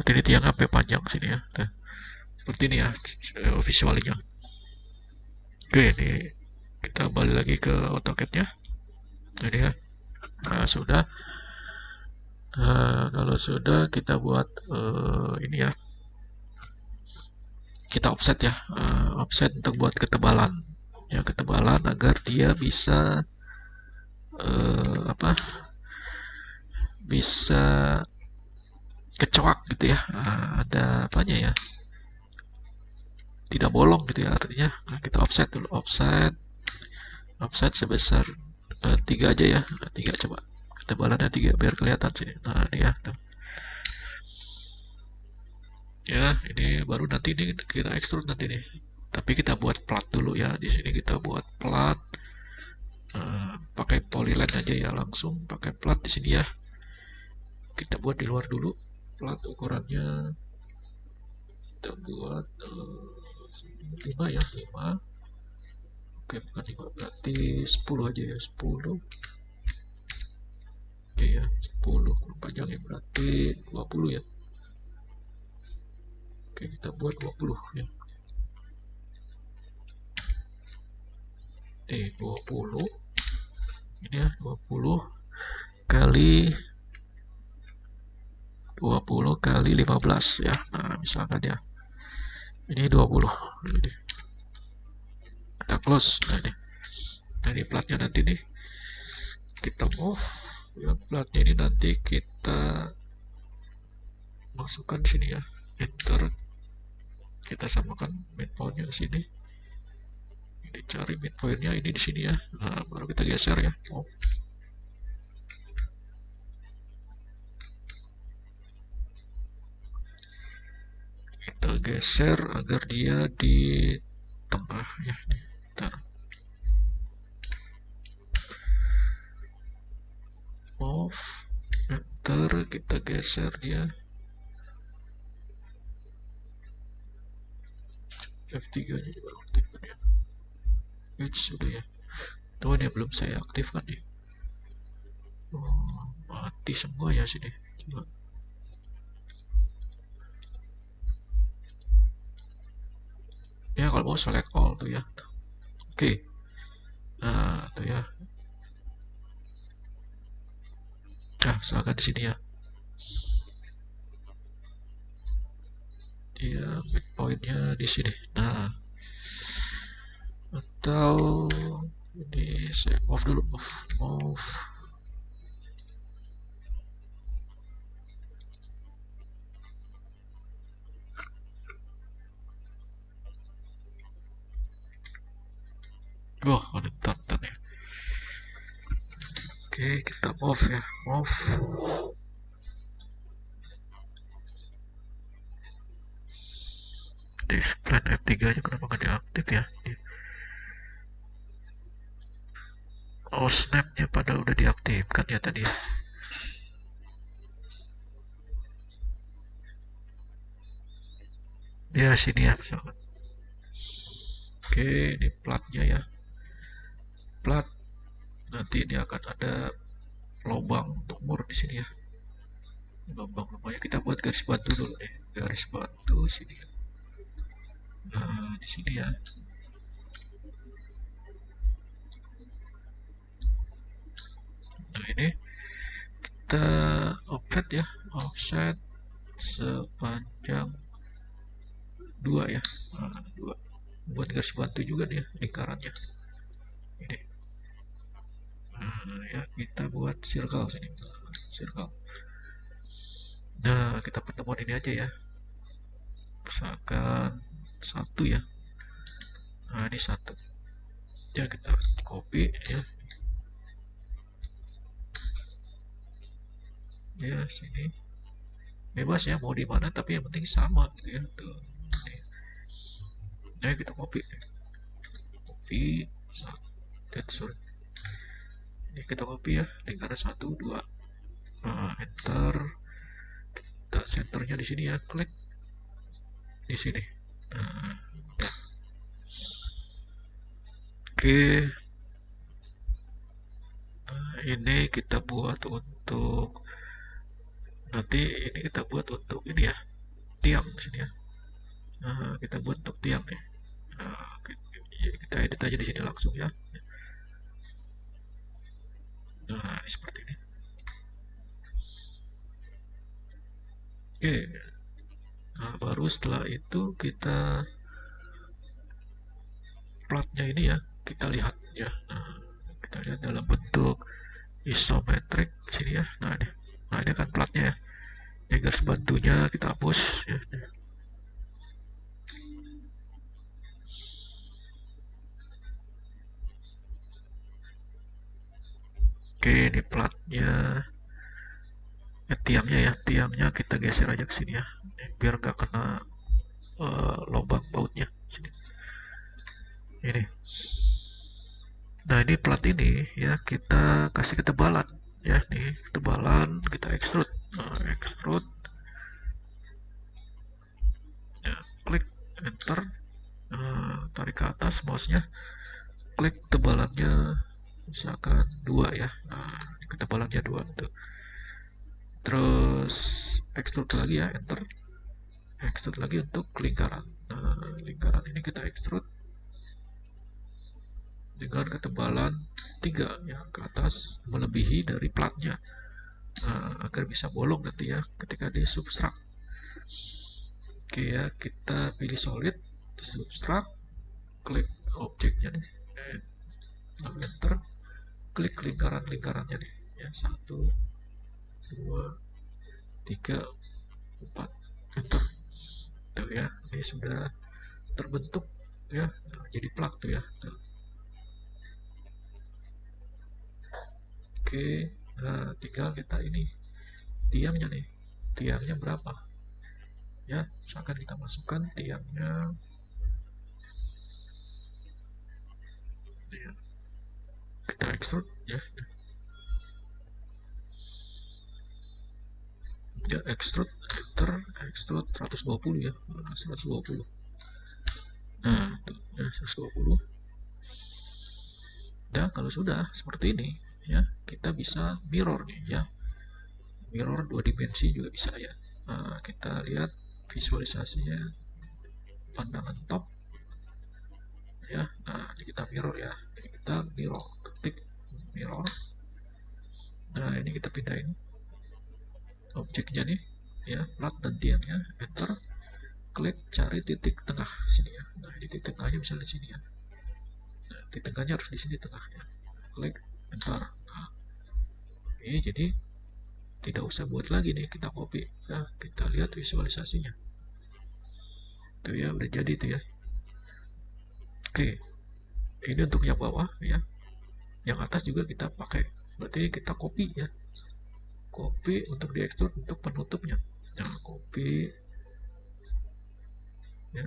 Nanti ini tiang sampai panjang sini ya. Tuh. Seperti ini ya visualnya. Oke, ini kita balik lagi ke AutoCAD-nya. Jadi ya. Nah, sudah. Kalau sudah kita buat ini ya. Kita offset ya. Offset untuk buat ketebalan. Ya, ketebalan agar dia bisa apa? Bisa kecoak gitu ya. Ada apanya ya? Tidak bolong gitu ya artinya. Nah, kita offset dulu. Offset sebesar 3 aja ya. 3 coba. Ketebalannya 3 biar kelihatan sini. Nah, ini ya. Tuh. Ya, ini baru nanti ini kita extrude nanti nih. Tapi kita buat plat dulu ya. Di sini kita buat plat. Pakai polyline aja ya langsung. Pakai plat di sini ya. Kita buat di luar dulu. Plat ukurannya kita buat 5 ya. 5. Oke, bukan 5 berarti 10 aja ya. 10. Oke ya, 10. Panjangnya berarti 20 ya. Oke, kita buat 20 ya. Oke, 20. Ini ya, 20 kali 20 kali 15 ya. Nah, misalkan ya. Ini 20. Ini. Kita close. Nah, ini. Nah, ini platnya nanti nih. Kita move. Ya, platnya ini nanti kita masukkan di sini ya. Enter. Kita samakan midpoint-nya ke sini. Ini cari midpoint-nya ini di sini ya. Nah, baru kita geser ya. Kita geser agar dia di tengah ya. Ntar. Move. Enter. Kita geser dia. F3 nya juga aktifkan ya. Sudah ya. Tuh ini belum saya aktifkan nih. Mati semua ya sini. Coba. Ya kalau mau select all tuh ya. Oke. Nah tuh ya. Nah misalkan di sini ya. Dia midpointnya di sini. Nah. Atau ini saya off dulu. Move. Wah, konektor ya. Oke, kita move ya. Move. Display F3 nya kenapa nggak diaktif ya? Oh, snapnya padahal udah diaktifkan ya tadi ya. Ya sini ya misalkan. Oke, ini platnya ya. Plat. Nanti ini akan ada lubang untuk mur di sini ya. Lubang-lubangnya kita buat garis batu dulu deh. Garis batu sini ya. Nah, di sini ya. Nah, ini kita offset ya. Offset sepanjang 2 ya. Nah, 2. Buat garis batu juga nih ya, lingkarannya. Ini. Nah, ya kita buat circle sini. Circle. Nah, kita pertemuan ini aja ya. Misalkan 1 ya. Nah, ini 1. Ya, kita copy ya. ya sini bebas ya mau di mana, tapi yang penting sama gitu ya tuh. Nah kita copy sorry, ini kita copy ya lingkaran 1 2. Enter, kita centernya di sini ya, klik di sini. Nah, oke. Nah, ini kita buat untuk nanti, ini kita buat untuk ini ya, tiang di sini ya. Nah, kita buat untuk tiang nih. Nah, kita edit aja di sini langsung ya. Nah, seperti ini. Oke. Nah, baru setelah itu kita platnya ini ya, kita lihat ya. Nah, kita lihat dalam bentuk isometrik sini ya. Nah ini kan platnya ya. Ini garis bantunya kita hapus ya. Oke, ini platnya. Tiangnya kita geser aja ke sini ya, biar nggak kena lubang bautnya sini. Ini. Nah ini plat ini ya kita kasih ketebalan ya, nih ketebalan kita extrude. Nah, extrude ya, klik enter. Tarik ke atas mouse-nya, klik tebalannya misalkan 2 ya. Nah ketebalannya 2 tuh. Terus extrude lagi ya, enter. Extrude lagi untuk lingkaran. Nah lingkaran ini kita extrude dengan ketebalan 3 ya ke atas, melebihi dari platnya. Nah, agar bisa bolong nanti ya ketika di substrak. Oke ya, kita pilih solid, substrak, klik objeknya nih, lalu enter, klik lingkarannya nih ya, 1 2 3 4, enter. Tuh ya, ini sudah terbentuk ya. Nah, jadi plat tuh ya tuh. Oke, nah tinggal kita ini tiangnya berapa ya, misalkan kita masukkan tiangnya ya, kita extrude ya, extrude, enter, extrude 120 ya. Nah, 120. Nah tuh ya 120. Dan kalau sudah seperti ini ya, kita bisa mirror nih ya, mirror 2 dimensi juga bisa ya. Nah, kita lihat visualisasinya, pandangan top ya. Nah ini kita mirror ya, ini kita mirror, ketik mirror. Nah ini kita pindahin objeknya nih ya, plat dan tiangnya, enter, klik cari titik tengah sini ya. Nah ini titik tengahnya misalnya di sini ya. Nah, titik tengahnya harus di sini tengahnya, klik enter. Nah ini jadi tidak usah buat lagi nih, kita copy ya, kita lihat visualisasinya tuh ya, udah jadi tuh ya. Oke, ini untuk yang bawah ya, yang atas juga kita pakai, berarti kita copy ya, copy untuk di extrude untuk penutupnya. Nah copy ya,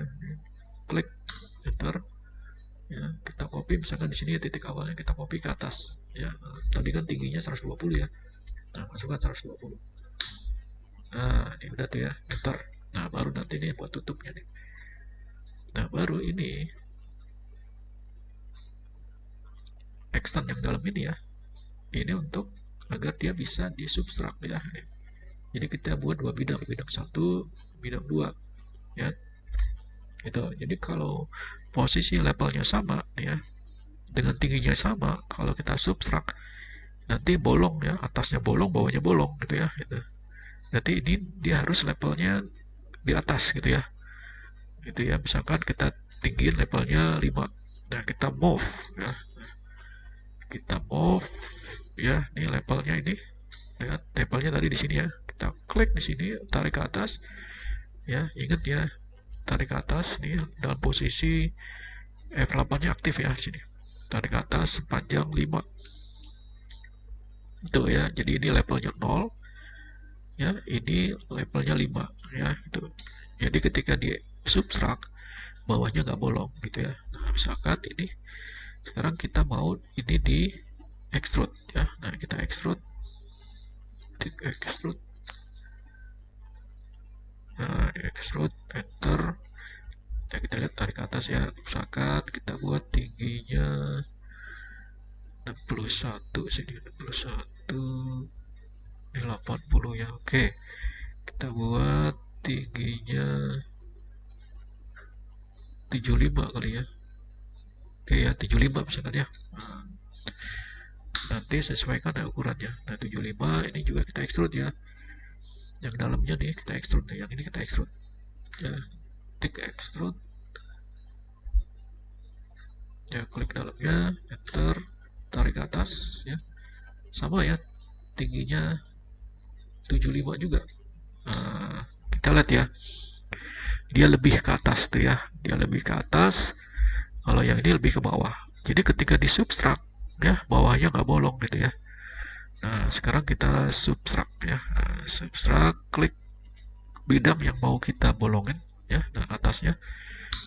klik enter ya, kita copy misalkan di sini ya, titik awalnya kita copy ke atas ya. Tadi kan tingginya 120 ya, nah masukkan 120. Nah ini udah tuh ya, enter. Nah baru nanti ini buat tutupnya nih. Nah baru ini extend yang dalam ini ya, ini untuk agar dia bisa disubstrak ya. Jadi kita buat 2 bidang, bidang 1, bidang 2 ya. Itu. Jadi kalau posisi levelnya sama ya, dengan tingginya sama, kalau kita substrak nanti bolong ya, atasnya bolong, bawahnya bolong gitu ya gitu. Jadi ini dia harus levelnya di atas gitu ya. Gitu ya, misalkan kita tinggiin levelnya 5. Nah, kita move ya. Kita move ya, ini levelnya ini ya, levelnya tadi di sini ya. Kita klik di sini, tarik ke atas ya. Ingat ya, tarik ke atas nih dalam posisi F8-nya aktif ya di sini. Tarik ke atas sepanjang 5. Itu ya. Jadi ini levelnya 0. ya, ini levelnya 5 ya, gitu. Jadi ketika di subtract bawahnya nggak bolong gitu ya. Nah, misalkan ini sekarang kita mau ini di extrude ya. Nah, kita extrude, nah, extrude, enter. Nah, kita lihat tarik ke atas ya. Misalkan kita buat tingginya 61, sini 61, ini 80 ya. Oke, kita buat tingginya 75 kali ya. Oke ya, 75 misalkan ya. Nah, nanti sesuaikan ya ukurannya. Nah, 75 ini juga kita extrude ya. Yang dalamnya nih kita extrude, yang ini kita extrude ya. Tik extrude ya, klik dalamnya, enter, tarik ke atas ya. Sama ya, tingginya 75 juga. Nah, kita lihat ya, dia lebih ke atas tuh ya, dia lebih ke atas. Kalau yang ini lebih ke bawah. Jadi ketika di subtract ya, bawahnya nggak bolong gitu ya. Nah, sekarang kita subtract ya. Nah, subtract, klik bidang yang mau kita bolongin ya. Nah, atasnya,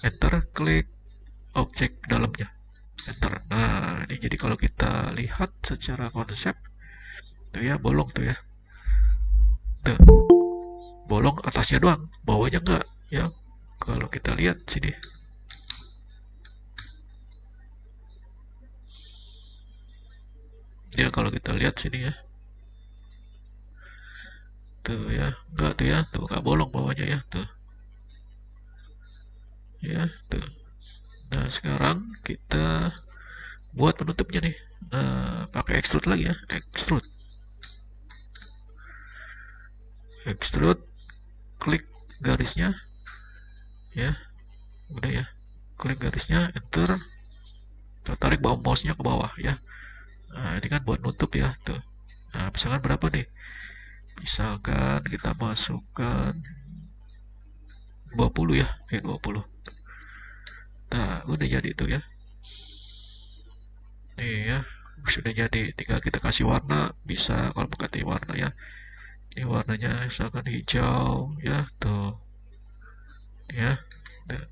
enter, klik objek dalamnya, enter. Nah, ini jadi kalau kita lihat secara konsep tuh ya, bolong tuh ya. Tuh, bolong atasnya doang, bawahnya enggak ya. Kalau kita lihat sini, ya kalau kita lihat sini ya, tuh ya, enggak tuh ya, tuh enggak bolong bawahnya ya, tuh ya, tuh. Nah, sekarang kita buat penutupnya nih. Nah, pakai extrude lagi ya, extrude, klik garisnya ya, udah ya, klik garisnya, enter, tarik bawah mouse-nya ke bawah ya. Nah, ini kan buat nutup ya, tuh. Nah, misalkan berapa nih? Misalkan kita masukkan 20 ya, kayak 20. Nah, udah jadi itu ya. Nih ya, sudah jadi. Tinggal kita kasih warna, bisa kalau mau ganti warna ya. Ini warnanya misalkan hijau ya, tuh. Ya. Tuh.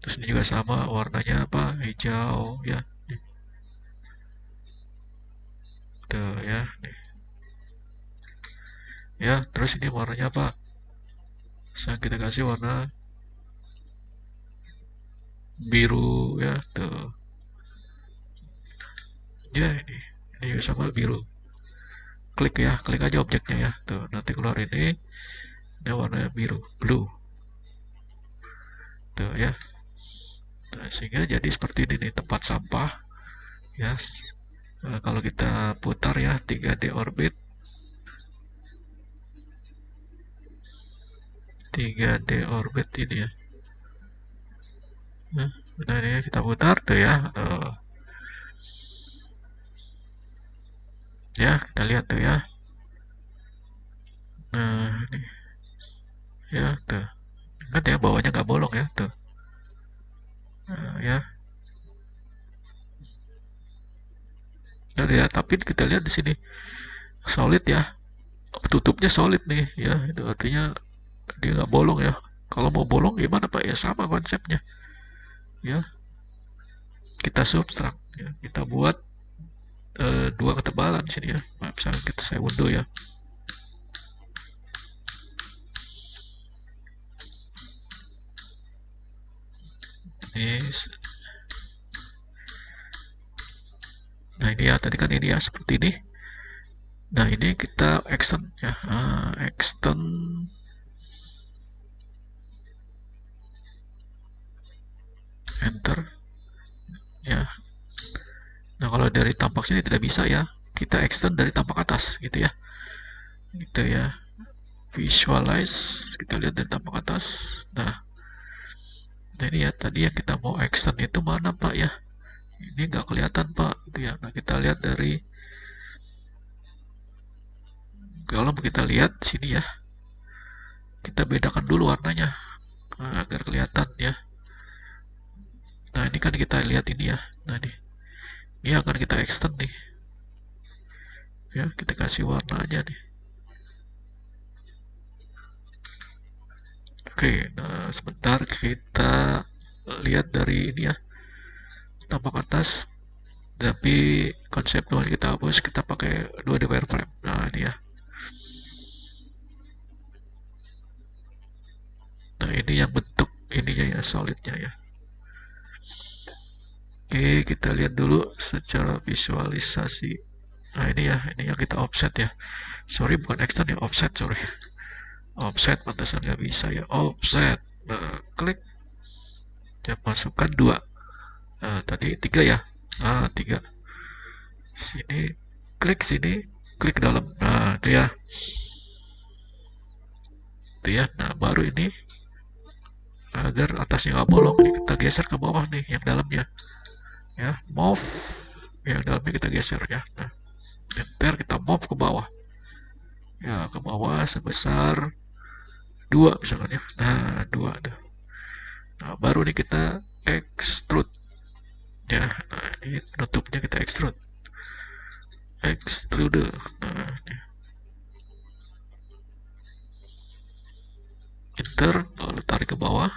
Terus ini juga sama, warnanya apa? Hijau ya. Tuh ya. Nih. Ya, terus ini warnanya apa? Bisa kita kasih warna biru ya, tuh. Ya, ini sama biru. Klik ya, klik aja objeknya ya, tuh. Nanti keluar ini warna biru, blue, tuh ya. Nah, sehingga jadi seperti ini nih tempat sampah ya. Nah, kalau kita putar ya 3D orbit, 3D orbit ini ya. Nah, ini kita putar tuh ya, tuh. Ya, kita lihat tuh ya. Nah, ini ya, tuh. Ingat ya, bawahnya nggak bolong ya, tuh. Nah, ya. Nah, ya, tapi kita lihat di sini solid ya, tutupnya solid nih ya, itu artinya dia nggak bolong ya. Kalau mau bolong gimana Pak ya, sama konsepnya ya, kita subtract ya, kita buat dua ketebalan sini ya. Nah, misalnya kita saya undo ya. Nah, ini ya, tadi kan ini ya seperti ini. Nah, ini kita extend ya. Extend, enter ya. Nah, kalau dari tampak sini tidak bisa ya, kita extend dari tampak atas gitu ya, gitu ya. Visualize, kita lihat dari tampak atas. Nah, ini ya, tadi yang kita mau extend itu mana Pak ya, ini nggak kelihatan Pak gitu ya. Nah, kita lihat dari, kalau kita lihat sini ya, kita bedakan dulu warnanya agar kelihatan ya. Nah, ini kan kita lihat ini ya. Nah, ini akan kita extend nih ya, kita kasih warna aja nih Oke, nah sebentar kita lihat dari ini ya, tampak atas, tapi konseptual kita hapus, kita pakai 2D wireframe. Nah ini ya. Nah ini yang bentuk ininya ya, solidnya ya. Oke, kita lihat dulu secara visualisasi. Nah ini ya, ini yang kita offset ya. Sorry, bukan extend ya, offset, sorry. Offset, pantasan nggak bisa ya. Offset. Nah, klik. Ya, masukkan 2. Nah, tadi 3 ya. Nah, 3. Sini, klik dalam. Nah, itu ya. Itu ya. Nah, baru ini agar atasnya nggak bolong, ini kita geser ke bawah nih, yang dalamnya. Ya, move. Yang dalamnya kita geser ya. Nah, enter, kita move ke bawah. Ya, ke bawah sebesar 2 misalkan ya. Nah, 2 tuh. Nah, baru nih kita extrude. Ya, nah ini penutupnya kita extrude. Extrude. Nah, ini. Enter, lalu tarik ke bawah.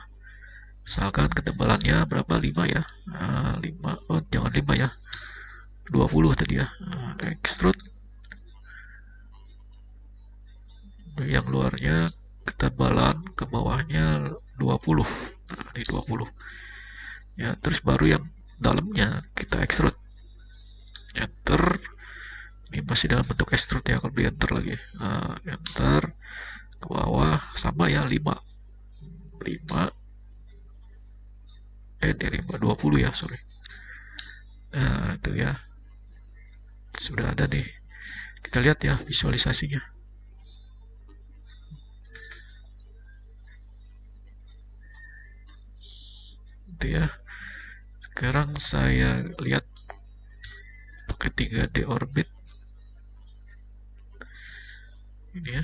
Misalkan ketebalannya berapa? 5 ya. Nah, 5. Oh, jangan 5 ya. 20 tadi ya. Nah, extrude. Yang luarnya ketebalan ke bawahnya 20. Nah, ini 20. Ya, terus baru yang dalamnya kita extrude. Enter. Ini masih dalam bentuk extrude ya, kalau di enter lagi. Nah, enter ke bawah sama ya, 5. 5 ini 5 20 ya, sorry. Nah, itu ya. Sudah ada nih. Kita lihat ya visualisasinya. Itu ya. Sekarang saya lihat pakai 3D orbit. Ini ya.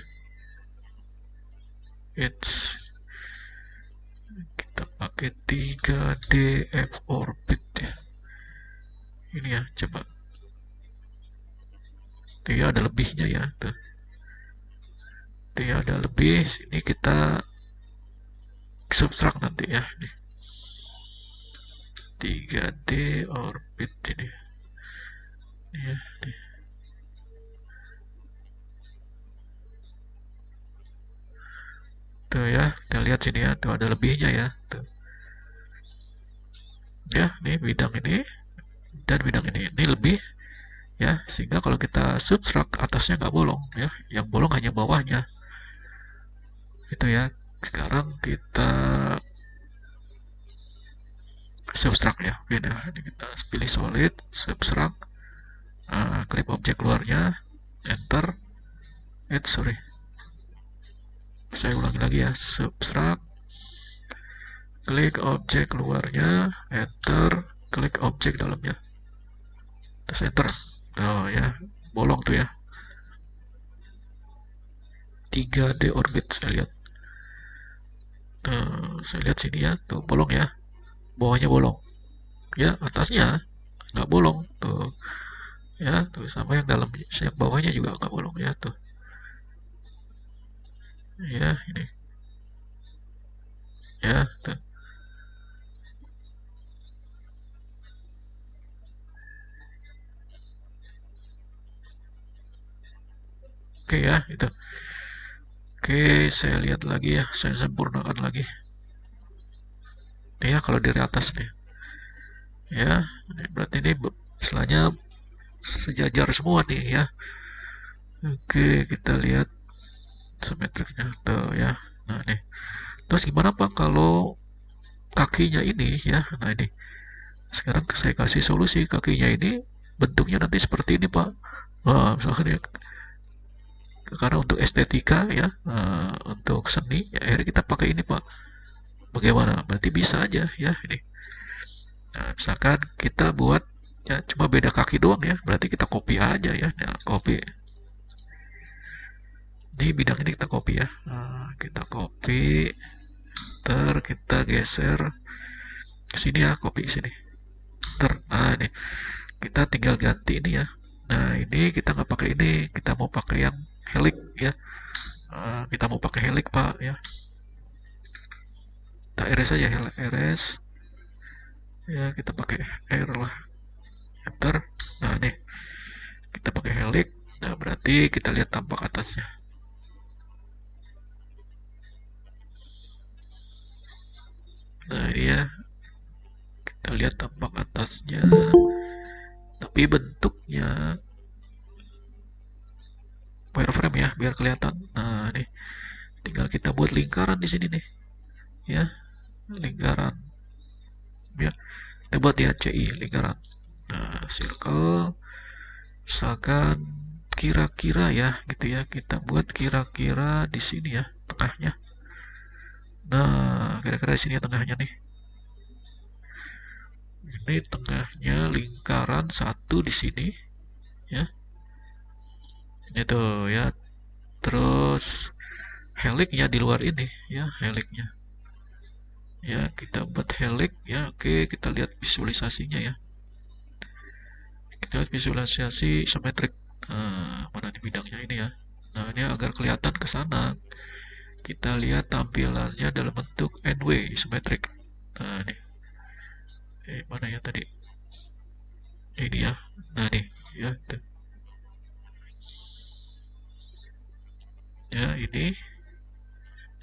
Kita pakai 3D F orbit ya. Ini ya, coba. Itu ya, ada lebihnya ya. Tuh. Itu ya, ada lebih. Ini kita subtract nanti ya. Nih. 3D orbit ini. Ini ya, nih. Tuh ya, kita lihat sini ya, tuh ada lebihnya ya. Tuh. Ya, nih bidang ini dan bidang ini. Ini lebih ya, sehingga kalau kita subtract atasnya nggak bolong ya, yang bolong hanya bawahnya. Itu ya. Sekarang kita subtract ya. Oke, nah ini kita pilih solid, subtract, klik objek luarnya, enter. Sorry, saya ulangi lagi ya, subtract, klik objek luarnya, enter, klik objek dalamnya, terus enter. Oh ya, bolong tuh ya. 3D orbit saya lihat. Saya lihat sini ya, tuh bolong ya, bawahnya bolong. Ya, atasnya nggak bolong tuh. Ya, tuh sama yang dalam, yang bawahnya juga nggak bolong ya tuh. Ya, ini. Ya, tuh. Oke ya, itu. Oke, saya lihat lagi ya, saya sempurnakan lagi. Nih ya, kalau dari atas nih. Ya, berarti ini istilahnya sejajar semua nih ya. Oke, kita lihat simetriknya tuh ya. Nah, nih. Terus gimana Pak kalau kakinya ini ya? Nah, ini. Sekarang saya kasih solusi, kakinya ini bentuknya nanti seperti ini Pak. Nah, misalkan ya, karena untuk estetika ya, untuk seni ya, akhirnya kita pakai ini Pak. Bagaimana? Berarti bisa aja ya ini. Nah, misalkan kita buat ya cuma beda kaki doang ya, berarti kita copy aja ya. Nah, copy. Di bidang ini kita copy ya. Nah, kita copy, kita geser ke sini ya, copy sini. Nah ini kita tinggal ganti ini ya. Nah ini kita nggak pakai ini, kita mau pakai yang helix ya. Kita mau pakai helix Pak ya. kita erase aja, erase ya, kita pakai air lah, enter. Nah nih kita pakai helix. Nah berarti kita lihat tampak atasnya. Nah ini ya, kita lihat tampak atasnya, tapi bentuknya wireframe ya, biar kelihatan. Nah nih tinggal kita buat lingkaran di sini nih ya, lingkaran ya, kita buat ya CI lingkaran. Nah circle, misalkan kira-kira ya gitu ya, kita buat kira-kira di sini ya tengahnya. Nah kira-kira di sini ya tengahnya nih, ini tengahnya lingkaran satu di sini ya, itu ya. Terus helixnya di luar ini ya, helixnya ya, kita buat helix ya. Oke, kita lihat visualisasinya ya, kita lihat visualisasi simetrik. Mana di bidangnya ini ya. Nah ini agar kelihatan ke sana, kita lihat tampilannya dalam bentuk n-way simetrik. Nah ini mana ya tadi, ini ya. Nah nih ya tuh. Ya ini,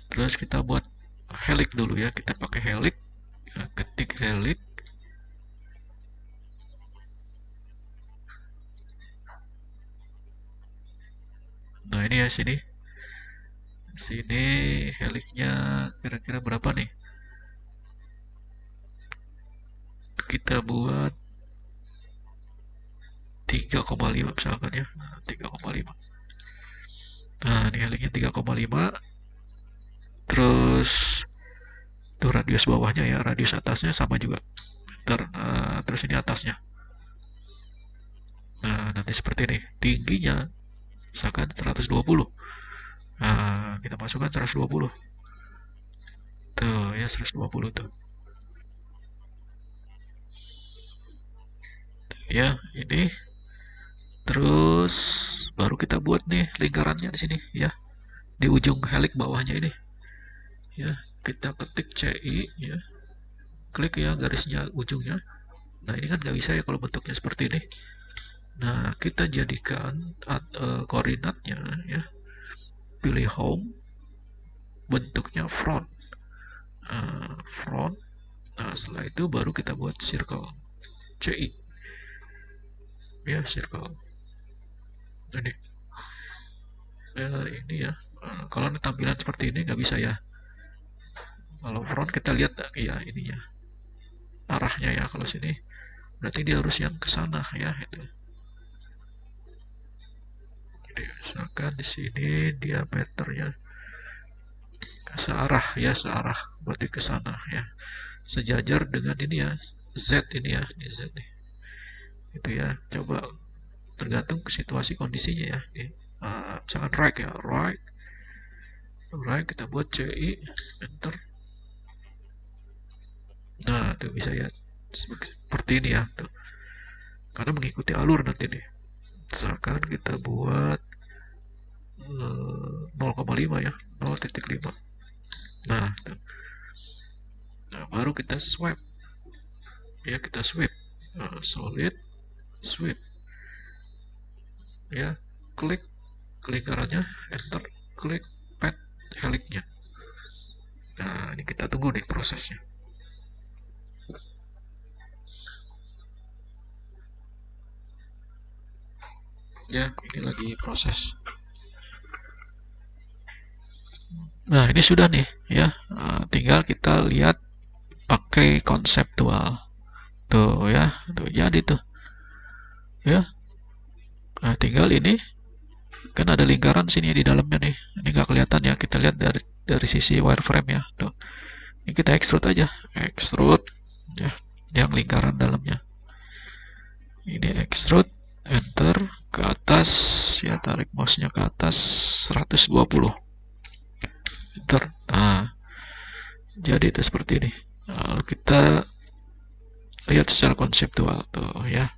terus kita buat helix dulu ya, kita pakai helix ya, ketik helix. Nah ini ya, sini helixnya kira-kira berapa nih, kita buat 3,5 misalkan ya. Nah, 3,5. Nah ini helixnya 3,5. Terus tuh radius bawahnya ya, radius atasnya sama juga. Terus ini atasnya. Nah nanti seperti ini, tingginya misalkan 120. Nah kita masukkan 120 tuh ya, 120 tuh ya. Ini terus baru kita buat nih lingkarannya di sini ya, di ujung helix bawahnya ini ya. Kita ketik CI ya, klik ya garisnya ujungnya. Nah ini kan nggak bisa ya kalau bentuknya seperti ini. Nah kita jadikan koordinatnya ya, pilih home, bentuknya front. Front. Nah setelah itu baru kita buat circle CI ya, circle ini ini ya. Kalau ini tampilan seperti ini nggak bisa ya. Kalau front kita lihat ya ininya, arahnya ya. Kalau sini berarti dia harus yang ke sana ya itu. Jadi misalkan di sini diameternya searah ya, searah berarti ke sana ya, sejajar dengan ini ya, Z ini ya, ini Z nih. Itu ya, coba tergantung ke situasi kondisinya ya. Misalkan right ya, right, kita buat CI, enter. Nah tuh bisa ya seperti ini ya tuh, karena mengikuti alur nanti nih. Misalkan kita buat 0,5 ya, 0,5. Nah tuh. Nah baru kita swipe ya, kita sweep, solid sweep ya, klik lingkarannya, enter, klik pad helixnya. Nah ini kita tunggu nih prosesnya ya, ini lagi proses. Nah ini sudah nih ya. Tinggal kita lihat pakai konseptual tuh ya, tuh jadi tuh ya. Nah tinggal ini kan ada lingkaran sini di dalamnya nih, ini nggak kelihatan ya, kita lihat dari sisi wireframe ya tuh. Ini kita extrude aja, extrude ya, yang lingkaran dalamnya ini, extrude, enter, ke atas ya, tarik mouse-nya ke atas 120, enter. Nah jadi itu seperti ini. Lalu kita lihat secara konseptual tuh ya,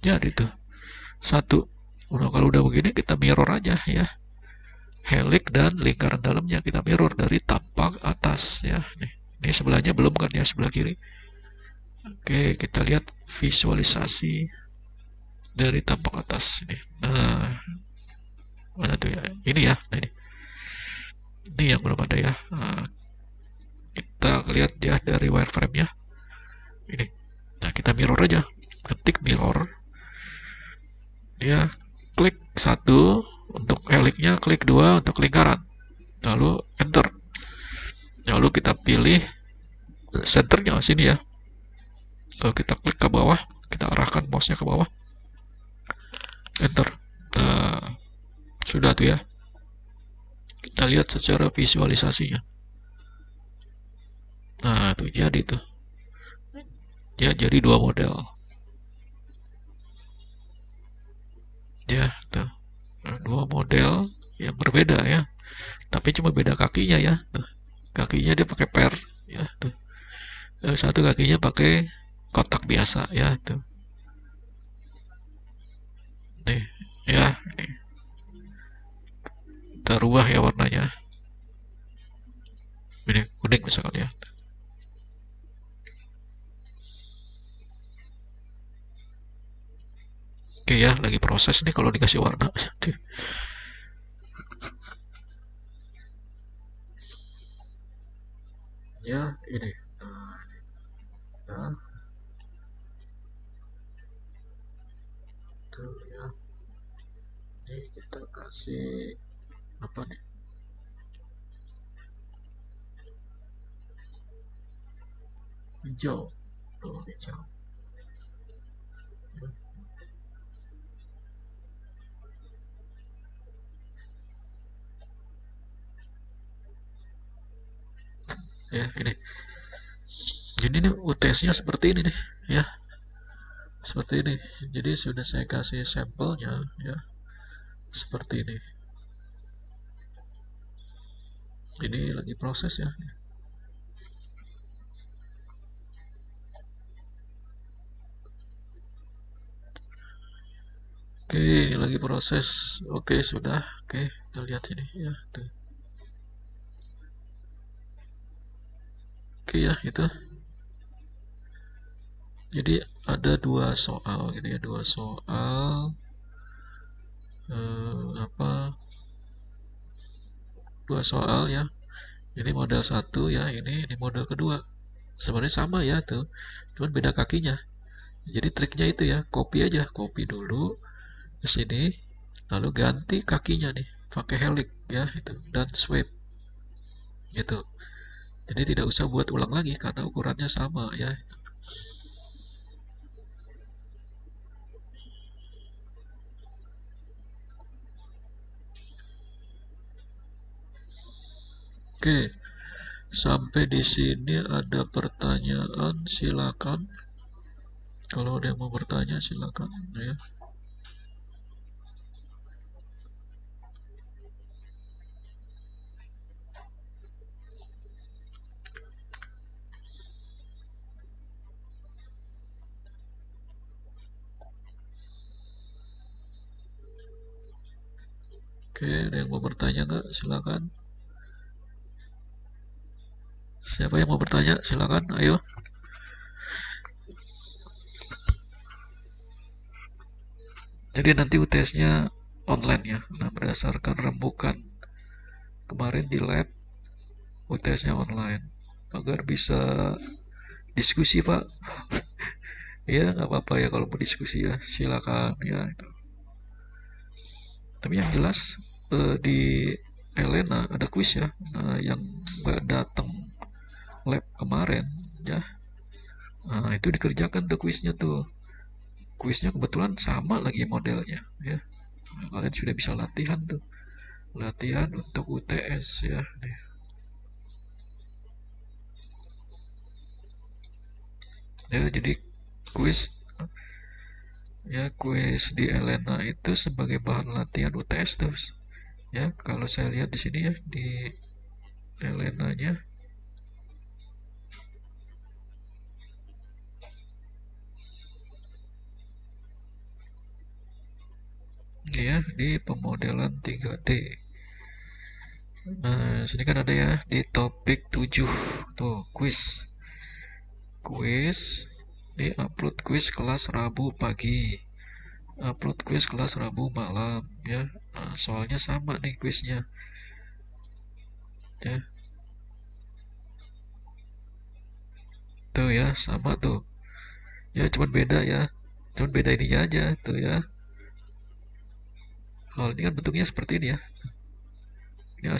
jadi tuh satu. Kalau udah begini kita mirror aja ya, helix dan lingkaran dalamnya kita mirror dari tampak atas ya nih. Ini sebelahnya belum kan ya, sebelah kiri. Oke, kita lihat visualisasi dari tampak atas ini. Nah, mana tuh ya? Ini ya. Nah, ini yang belum ada ya. Nah, kita lihat ya dari wireframe ya. Ini. Nah, kita mirror aja. Ketik mirror. Ya, klik satu untuk heliknya, klik dua untuk lingkaran. Lalu enter. Lalu kita pilih centernya sini ya. Lalu kita klik ke bawah, kita arahkan mouse-nya ke bawah. Enter. Nah, sudah tuh ya. Kita lihat secara visualisasinya. Nah, tuh jadi tuh. Ya, jadi dua model. Ya, tuh. Nah, dua model yang berbeda ya. Tapi cuma beda kakinya ya. Tuh. Kakinya dia pakai per ya, tuh. Satu kakinya pakai kotak biasa ya, tuh. Nih, ya, nih. Kita rubah ya warnanya. Ini kuning misalkan ya. Oke ya, lagi proses nih kalau dikasih warna. Ya, ini. Nah, ini. Nah, tuh ya. Ini kita kasih apa nih? Hijau. Tuh, hijau. Ya, ini. Jadi ini UTS-nya seperti ini nih, ya. Seperti ini. Jadi sudah saya kasih sampelnya, ya. Seperti ini. Ini lagi proses ya. Oke, ini lagi proses. Oke, sudah. Oke, kita lihat ini ya. Tuh. Oke ya, itu. Jadi ada dua soal gitu ya, dua soal apa? Dua soal ya. Ini model satu ya, ini model kedua. Sebenarnya sama ya tuh, cuman beda kakinya. Jadi triknya itu ya, copy aja, copy dulu ke sini, lalu ganti kakinya nih, pakai helix ya itu dan swipe gitu. Jadi tidak usah buat ulang lagi karena ukurannya sama ya. Oke, sampai di sini ada pertanyaan, silakan. Kalau ada yang mau bertanya silakan ya. Oke, ada yang mau bertanya nggak? Silakan. Siapa yang mau bertanya? Silakan, ayo. Jadi nanti UTS-nya online ya. Nah, berdasarkan rembukan kemarin di lab, UTS-nya online. Agar bisa diskusi, Pak. Ya, nggak apa-apa ya kalau mau diskusi ya. Silakan ya. Itu. Tapi yang jelas di Elena ada kuis ya. Nah, yang nggak datang lab kemarin ya. Nah, itu dikerjakan tuh kuisnya tuh. Kuisnya kebetulan sama lagi modelnya ya. Nah, kalian sudah bisa latihan tuh. Latihan untuk UTS ya. Nih. Ya, jadi kuis ya kuis di Elena itu sebagai bahan latihan UTS terus. Ya, kalau saya lihat di sini ya di Elenanya ya di pemodelan 3D. Nah, Nah, sini kan ada ya di topik 7 tuh quiz. Quiz di upload quiz kelas Rabu pagi. Upload quiz kelas Rabu malam ya. Nah, soalnya sama nih quiznya. Ya. Tuh ya, sama tuh. Ya, cuman beda ya. Cuman beda ininya aja tuh ya. Kalau ini kan bentuknya seperti ini ya. Ini